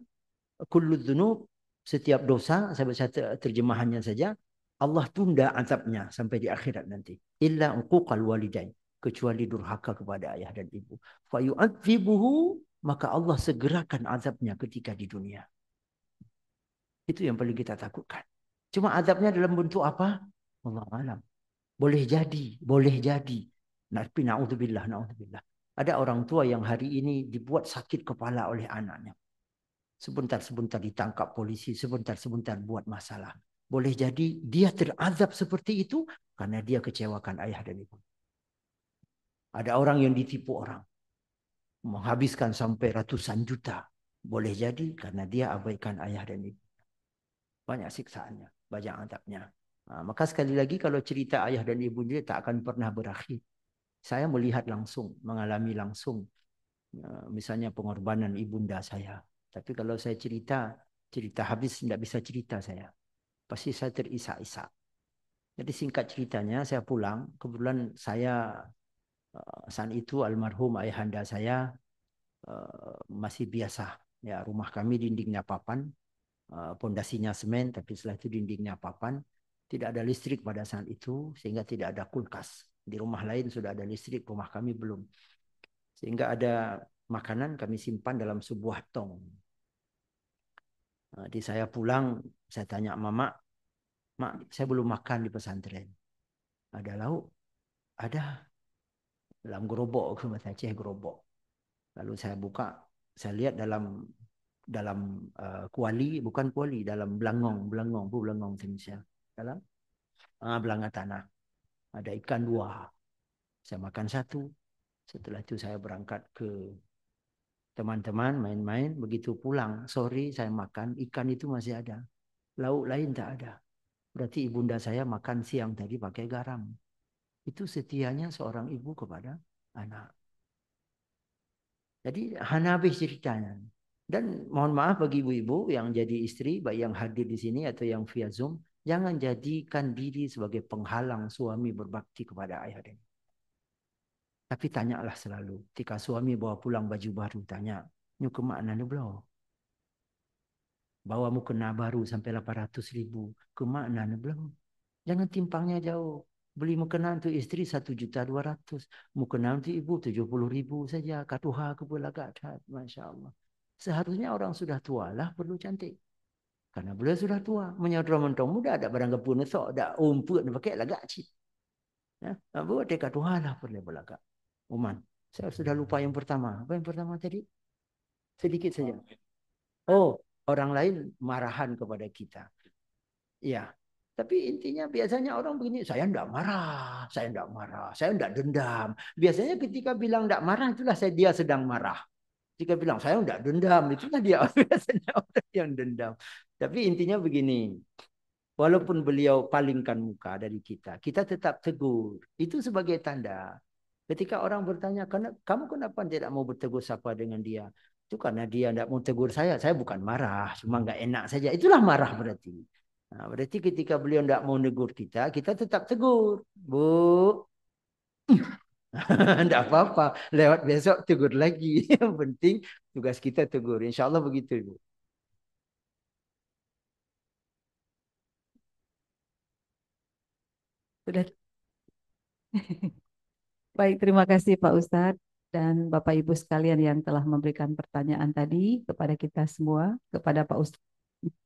kullu dzunub, setiap dosa, saya baca terjemahannya saja, Allah tunda azabnya sampai di akhirat nanti. Illa uquqal walidain, kecuali durhaka kepada ayah dan ibu. Fa yu'adzibuhu, maka Allah segerakan azabnya ketika di dunia. Itu yang paling kita takutkan. Cuma azabnya dalam bentuk apa? Allah alam. Boleh jadi, boleh jadi. Tapi na'udzubillah, na'udzubillah. Ada orang tua yang hari ini dibuat sakit kepala oleh anaknya. Sebentar-sebentar ditangkap polisi, sebentar-sebentar buat masalah. Boleh jadi dia terazab seperti itu karena dia kecewakan ayah dan ibu. Ada orang yang ditipu orang. Menghabiskan sampai ratusan juta. Boleh jadi karena dia abaikan ayah dan ibu. Banyak siksaannya, banyak azabnya. Nah, maka sekali lagi kalau cerita ayah dan ibu dia tak akan pernah berakhir. Saya melihat langsung, mengalami langsung. Misalnya pengorbanan ibunda saya. Tapi kalau saya cerita habis tidak bisa cerita saya. Pasti saya terisak-isak. Jadi singkat ceritanya saya pulang. Kebetulan saya saat itu almarhum ayahanda saya masih biasa. Ya, rumah kami dindingnya papan. Pondasinya semen, tapi setelah itu dindingnya papan. Tidak ada listrik pada saat itu, sehingga tidak ada kulkas. Di rumah lain sudah ada listrik, rumah kami belum. Sehingga ada makanan kami simpan dalam sebuah tong. Di saya pulang, saya tanya Mama, Mak, saya belum makan di pesantren. Ada lauk? Ada. Dalam gerobok, bahasa Aceh gerobok. Lalu saya buka, saya lihat dalam kuali, bukan kuali, dalam belangong Indonesia. Dalam belanga tanah. Ada ikan 2. Saya makan 1. Setelah itu saya berangkat ke teman-teman main-main. Begitu pulang, sore saya makan, ikan itu masih ada. Lauk lain tak ada. Berarti ibunda saya makan siang tadi pakai garam. Itu setianya seorang ibu kepada anak. Jadi habis ceritanya. Dan mohon maaf bagi ibu-ibu yang jadi istri, baik yang hadir di sini atau yang via Zoom, jangan jadikan diri sebagai penghalang suami berbakti kepada ayah dan ibu. Tapi tanyalah selalu. Ketika suami bawa pulang baju baru, tanya, "Nyu ke mana ni belau? Bawa mukena baru sampai 800.000. Ke mana ni belau?" Jangan timpangnya jauh. Beli mukena untuk istri 1.200.000. Mukena untuk ibu 70.000 saja. Katuha kepala gadat. Masya Allah. Seharusnya orang sudah tua lah perlu cantik. Karena beliau sudah tua. Menyodra mentong muda ada barang kepun esok. Ada umput pakai lagak cip. Ya, buat dekat Tuhan lah perlu belagak. Uman, saya sudah lupa yang pertama. Apa yang pertama tadi? Sedikit saja. Oh, orang lain marahan kepada kita. Ya, tapi intinya biasanya orang begini, saya tidak marah, saya tidak dendam. Biasanya ketika bilang tidak marah, itulah dia sedang marah. Jika bilang saya tidak dendam, itulah dia biasanya orang yang dendam. Tapi intinya begini, walaupun beliau palingkan muka dari kita, kita tetap tegur. Itu sebagai tanda. Ketika orang bertanya, kamu kenapa tidak mau bertegur sapa dengan dia? Itu karena dia tidak mau tegur saya bukan marah, cuma nggak enak saja. Itulah marah berarti. Nah, berarti ketika beliau tidak mau negur kita tetap tegur. Bu, Tidak apa-apa. Lewat besok tegur lagi. Yang penting tugas kita tegur. Insya Allah begitu, Ibu. Sudah. Baik, terima kasih Pak Ustadz dan Bapak Ibu sekalian yang telah memberikan pertanyaan tadi kepada kita semua, kepada Pak Ustadz.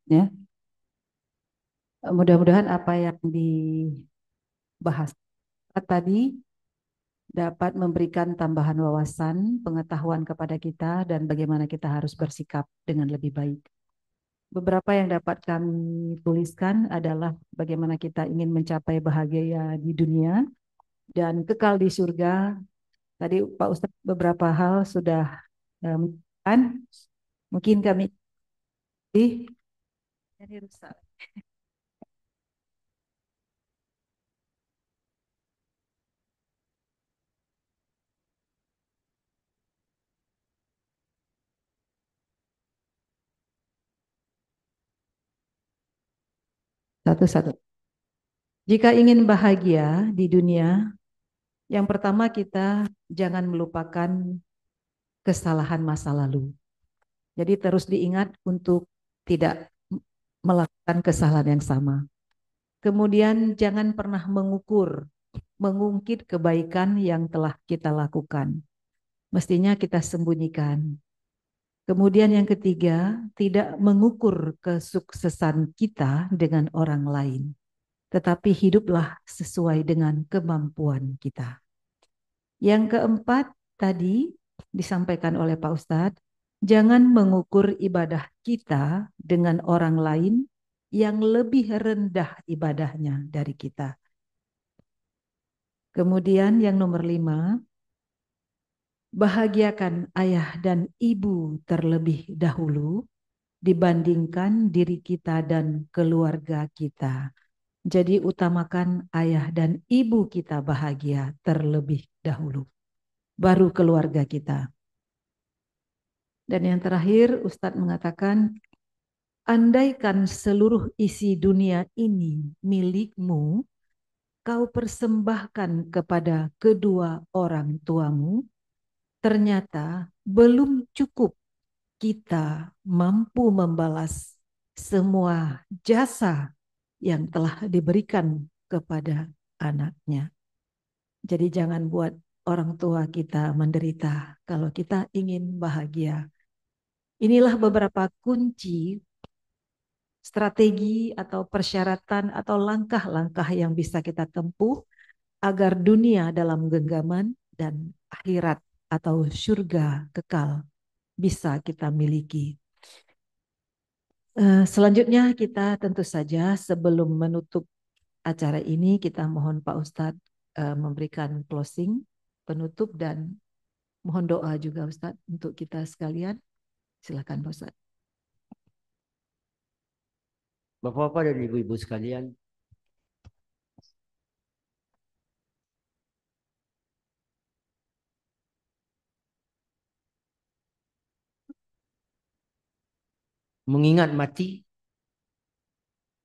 Ya. Mudah-mudahan apa yang dibahas tadi dapat memberikan tambahan wawasan, pengetahuan kepada kita dan bagaimana kita harus bersikap dengan lebih baik. Beberapa yang dapat kami tuliskan adalah bagaimana kita ingin mencapai bahagia di dunia dan kekal di surga. Tadi Pak Ustadz beberapa hal sudah menjelaskan. Mungkin kami jadi rusak. Satu-satu. Jika ingin bahagia di dunia, yang pertama kita jangan melupakan kesalahan masa lalu. Jadi terus diingat untuk tidak melakukan kesalahan yang sama. Kemudian jangan pernah mengungkit kebaikan yang telah kita lakukan. Mestinya kita sembunyikan. Kemudian yang ketiga, tidak mengukur kesuksesan kita dengan orang lain, tetapi hiduplah sesuai dengan kemampuan kita. Yang keempat tadi disampaikan oleh Pak Ustadz, jangan mengukur ibadah kita dengan orang lain yang lebih rendah ibadahnya dari kita. Kemudian yang nomor 5, bahagiakan ayah dan ibu terlebih dahulu dibandingkan diri kita dan keluarga kita. Jadi utamakan ayah dan ibu kita bahagia terlebih dahulu, baru keluarga kita. Dan yang terakhir Ustadz mengatakan, andaikan seluruh isi dunia ini milikmu, kau persembahkan kepada kedua orang tuamu, ternyata belum cukup kita mampu membalas semua jasa yang telah diberikan kepada anaknya. Jadi jangan buat orang tua kita menderita kalau kita ingin bahagia. Inilah beberapa kunci, strategi atau persyaratan atau langkah-langkah yang bisa kita tempuh agar dunia dalam genggaman dan akhirat atau surga kekal bisa kita miliki. Selanjutnya kita tentu saja sebelum menutup acara ini kita mohon Pak Ustadz memberikan closing, penutup dan mohon doa juga Ustadz untuk kita sekalian. Silakan Pak Ustadz. Bapak-bapak dan ibu-ibu sekalian, mengingat mati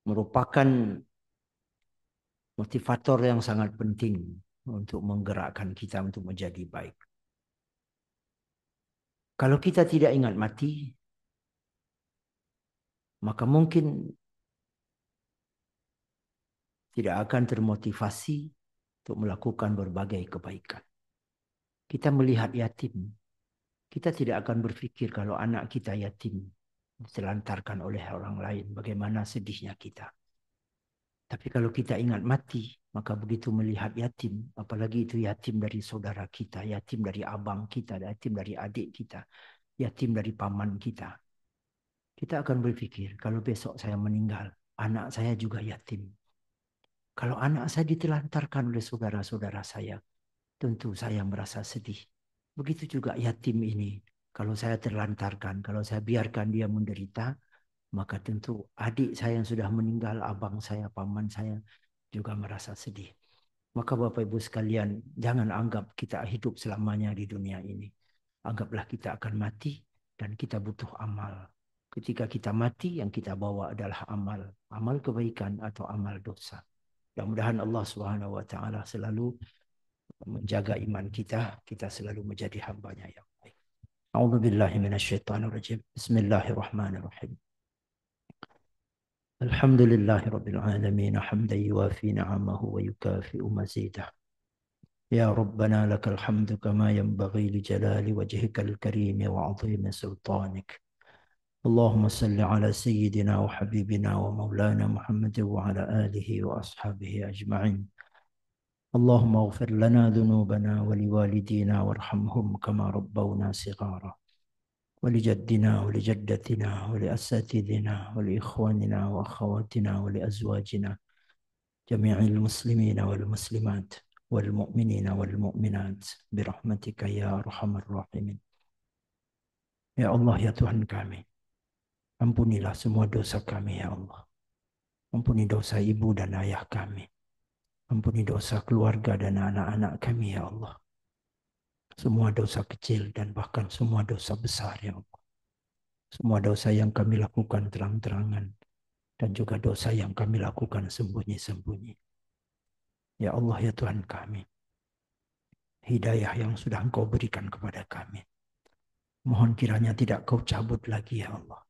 merupakan motivator yang sangat penting untuk menggerakkan kita untuk menjadi baik. Kalau kita tidak ingat mati, maka mungkin tidak akan termotivasi untuk melakukan berbagai kebaikan. Kita melihat yatim, kita tidak akan berpikir kalau anak kita yatim, ditelantarkan oleh orang lain, bagaimana sedihnya kita. Tapi kalau kita ingat mati, maka begitu melihat yatim, apalagi itu yatim dari saudara kita, yatim dari abang kita, yatim dari adik kita, yatim dari paman kita. Kita akan berpikir, kalau besok saya meninggal, anak saya juga yatim. Kalau anak saya ditelantarkan oleh saudara-saudara saya, tentu saya merasa sedih. Begitu juga yatim ini. Kalau saya terlantarkan, kalau saya biarkan dia menderita, maka tentu adik saya yang sudah meninggal, abang saya, paman saya juga merasa sedih. Maka Bapak Ibu sekalian, jangan anggap kita hidup selamanya di dunia ini. Anggaplah kita akan mati dan kita butuh amal. Ketika kita mati, yang kita bawa adalah amal. Amal kebaikan atau amal dosa. Mudah-mudahan Allah Subhanahu wa taala selalu menjaga iman kita, kita selalu menjadi hamba-Nya yang baik. A'udzubillahi minasyaitonirrajim. Bismillahirrahmanirrahim. Alhamdulillahi rabbil alamin hamdan yuwafi ni'amahu wa yukafi'u mazidah. Ya Rabbana lakal hamdu kama yanbaghi li jalali wajhikal karim wa 'azimi sultanik. Allahumma salli ala sayyidina wa habibina wa maulana Muhammad wa ala alihi wa ashabihi ajma'in. اللهم اغفر لنا ذنوبنا ولوالدينا وارحمهم كما ربونا صغارا ولجدنا ولجدتنا ولأساتذتنا ولإخواننا وأخواتنا ولأزواجنا جميع المسلمين والمسلمات والمؤمنين والمؤمنات برحمتك يا أرحم الراحمين. Ya Allah, ya Tuhan kami, ampunilah semua dosa kami ya Allah. Ampuni dosa ibu dan ayah kami. Ampuni dosa keluarga dan anak-anak kami ya Allah. Semua dosa kecil dan bahkan semua dosa besar ya Allah. Semua dosa yang kami lakukan terang-terangan dan juga dosa yang kami lakukan sembunyi-sembunyi. Ya Allah ya Tuhan kami, hidayah yang sudah Engkau berikan kepada kami, mohon kiranya tidak Kau cabut lagi ya Allah.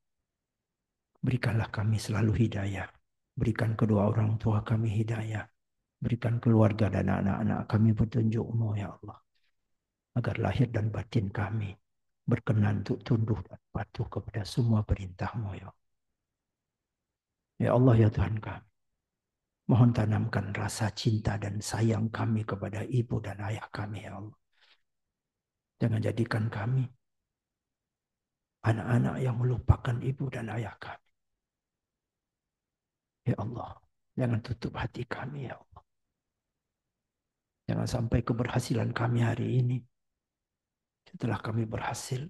Berikanlah kami selalu hidayah. Berikan kedua orang tua kami hidayah. Berikan keluarga dan anak-anak kami petunjuk-Mu ya Allah. Agar lahir dan batin kami berkenan untuk tunduk dan patuh kepada semua perintah-Mu ya Allah. Ya Allah ya Tuhan kami, mohon tanamkan rasa cinta dan sayang kami kepada ibu dan ayah kami ya Allah. Jangan jadikan kami anak-anak yang melupakan ibu dan ayah kami. Ya Allah, jangan tutup hati kami ya Allah. Jangan sampai keberhasilan kami hari ini, setelah kami berhasil,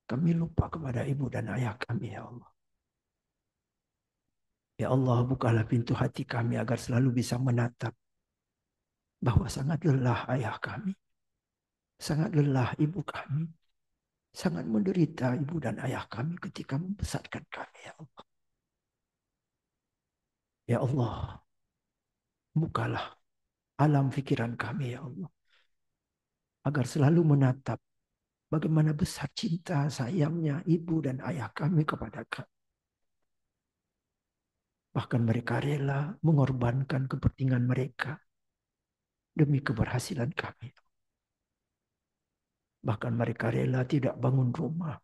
kami lupa kepada ibu dan ayah kami ya Allah. Ya Allah, bukalah pintu hati kami agar selalu bisa menatap bahwa sangat lelah ayah kami, sangat lelah ibu kami, sangat menderita ibu dan ayah kami ketika membesarkan kami ya Allah. Ya Allah, bukalah alam pikiran kami ya Allah, agar selalu menatap bagaimana besar cinta sayangnya ibu dan ayah kami kepada kami. Bahkan mereka rela mengorbankan kepentingan mereka demi keberhasilan kami. Bahkan mereka rela tidak bangun rumah,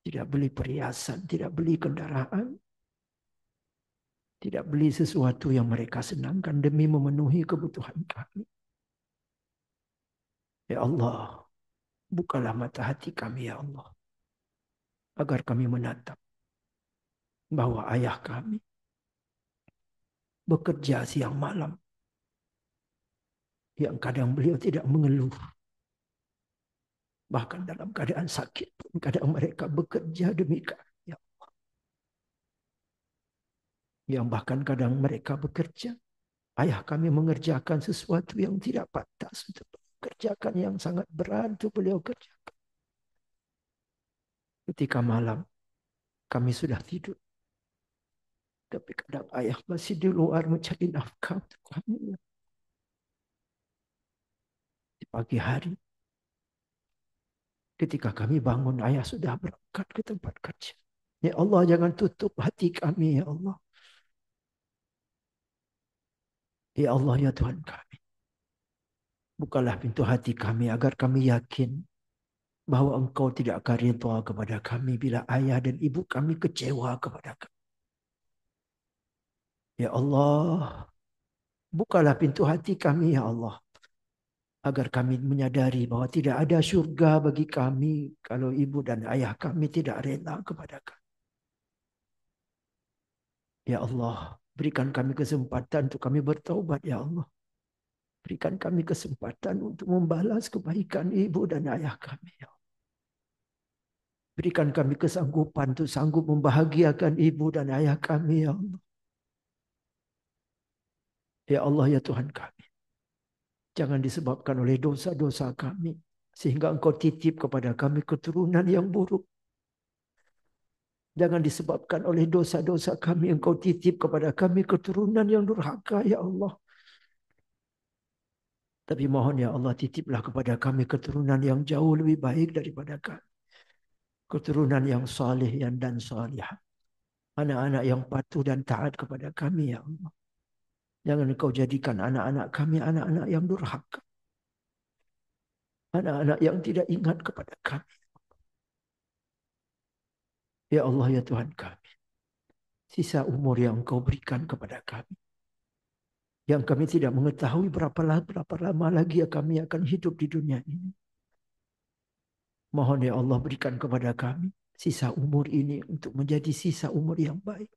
tidak beli perhiasan, tidak beli kendaraan, tidak beli sesuatu yang mereka senangkan demi memenuhi kebutuhan kami. Ya Allah, bukalah mata hati kami ya Allah, agar kami menatap bahwa ayah kami bekerja siang malam, yang kadang beliau tidak mengeluh. Bahkan dalam keadaan sakit pun kadang mereka bekerja demi kami ya Allah. Yang bahkan kadang mereka bekerja, ayah kami mengerjakan sesuatu yang tidak pantas untuk kerjakan, yang sangat berat untuk beliau kerjakan. Ketika malam kami sudah tidur, tapi kadang ayah masih di luar mencari nafkah untuk kami. Di pagi hari, ketika kami bangun, ayah sudah berangkat ke tempat kerja. Ya Allah, jangan tutup hati kami ya Allah. Ya Allah ya Tuhan kami, bukalah pintu hati kami agar kami yakin bahwa Engkau tidak akan ridha kepada kami bila ayah dan ibu kami kecewa kepada kami. Ya Allah, bukalah pintu hati kami ya Allah, agar kami menyadari bahwa tidak ada surga bagi kami kalau ibu dan ayah kami tidak rela kepada kami. Ya Allah, berikan kami kesempatan untuk kami bertaubat ya Allah. Berikan kami kesempatan untuk membalas kebaikan ibu dan ayah kami ya Allah. Berikan kami kesanggupan untuk sanggup membahagiakan ibu dan ayah kami ya Allah. Ya Allah ya Tuhan kami, jangan disebabkan oleh dosa-dosa kami sehingga Engkau titip kepada kami keturunan yang buruk. Jangan disebabkan oleh dosa-dosa kami Engkau titip kepada kami keturunan yang durhaka ya Allah. Tapi mohon ya Allah, titiplah kepada kami keturunan yang jauh lebih baik daripada kami. Keturunan yang saleh dan salihah. Anak-anak yang patuh dan taat kepada kami ya Allah. Jangan Engkau jadikan anak-anak kami anak-anak yang durhaka. Anak-anak yang tidak ingat kepada kami. Ya Allah ya Tuhan kami. Sisa umur yang Engkau berikan kepada kami. Yang kami tidak mengetahui berapa lama lagi kami akan hidup di dunia ini. Mohon ya Allah berikan kepada kami sisa umur ini untuk menjadi sisa umur yang baik.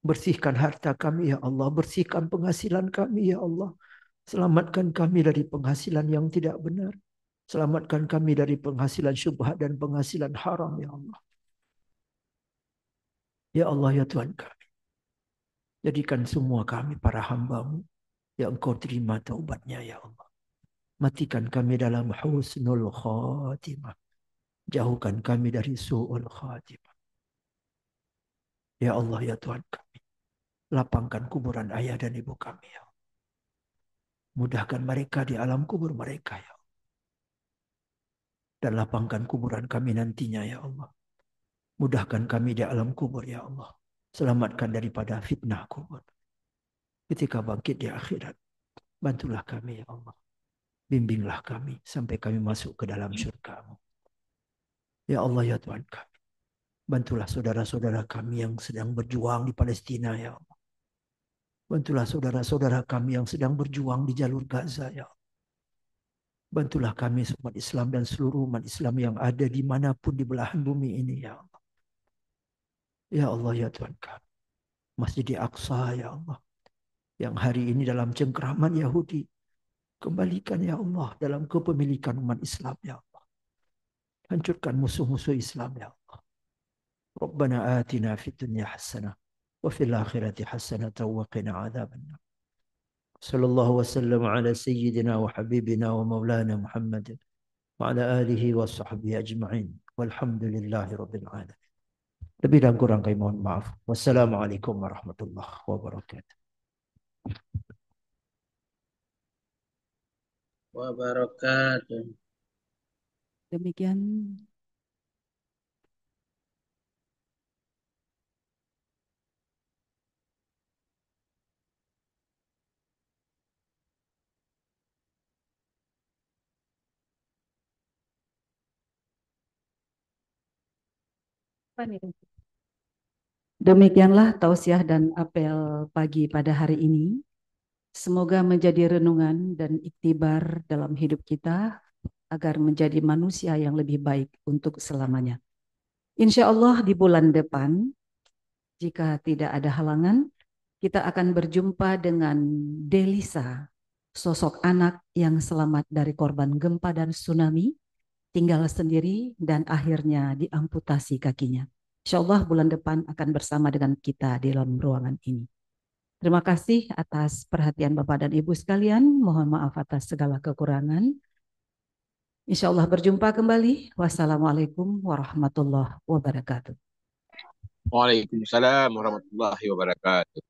Bersihkan harta kami ya Allah. Bersihkan penghasilan kami ya Allah. Selamatkan kami dari penghasilan yang tidak benar. Selamatkan kami dari penghasilan syubhat dan penghasilan haram ya Allah. Ya Allah ya Tuhan kami. Jadikan semua kami para hamba-Mu yang Engkau terima taubatnya ya Allah. Matikan kami dalam husnul khatimah. Jauhkan kami dari su'ul khatimah. Ya Allah ya Tuhan kami. Lapangkan kuburan ayah dan ibu kami ya Allah. Mudahkan mereka di alam kubur mereka ya Allah. Dan lapangkan kuburan kami nantinya ya Allah. Mudahkan kami di alam kubur ya Allah. Selamatkan daripada fitnah kubur. Ketika bangkit di akhirat. Bantulah kami ya Allah. Bimbinglah kami sampai kami masuk ke dalam syurga-Mu. Ya Allah ya Tuhan kami. Bantulah saudara-saudara kami yang sedang berjuang di Palestina ya Allah. Bantulah saudara-saudara kami yang sedang berjuang di jalur Gaza ya Allah. Bantulah kami umat Islam dan seluruh umat Islam yang ada dimanapun di belahan bumi ini ya Allah. Ya Allah ya Tuhan kami. Masjid Aqsa ya Allah. Yang hari ini dalam cengkeraman Yahudi. Kembalikan ya Allah dalam kepemilikan umat Islam ya Allah. Hancurkan musuh-musuh Islam ya Allah. Rabbana atina fid dunya hasanah wa fil akhirati hasanah wa qina adzabannar. Sallallahu wasallam ala sayyidina wa habibina wa maulana Muhammad wa ala alihi wa sahbihi ajma'in. Walhamdulillahi rabbil alamin. Lebih dan kurang kami mohon maaf. Wassalamualaikum warahmatullahi wabarakatuh. Wabarakatuh. Demikian apa nih? Demikianlah tausiah dan apel pagi pada hari ini. Semoga menjadi renungan dan iktibar dalam hidup kita agar menjadi manusia yang lebih baik untuk selamanya. Insya Allah di bulan depan, jika tidak ada halangan, kita akan berjumpa dengan Delisa, sosok anak yang selamat dari korban gempa dan tsunami, tinggal sendiri dan akhirnya diamputasi kakinya. Insya Allah bulan depan akan bersama dengan kita di dalam ruangan ini. Terima kasih atas perhatian Bapak dan Ibu sekalian. Mohon maaf atas segala kekurangan. Insya Allah berjumpa kembali. Wassalamualaikum warahmatullahi wabarakatuh. Waalaikumsalam warahmatullahi wabarakatuh.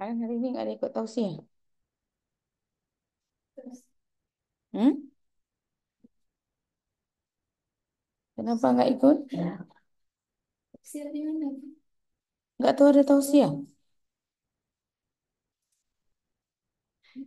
Kalian hari ini nggak ada ikut tausiah? Hmm? Kenapa nggak ikut? Nggak tahu ada tausiah?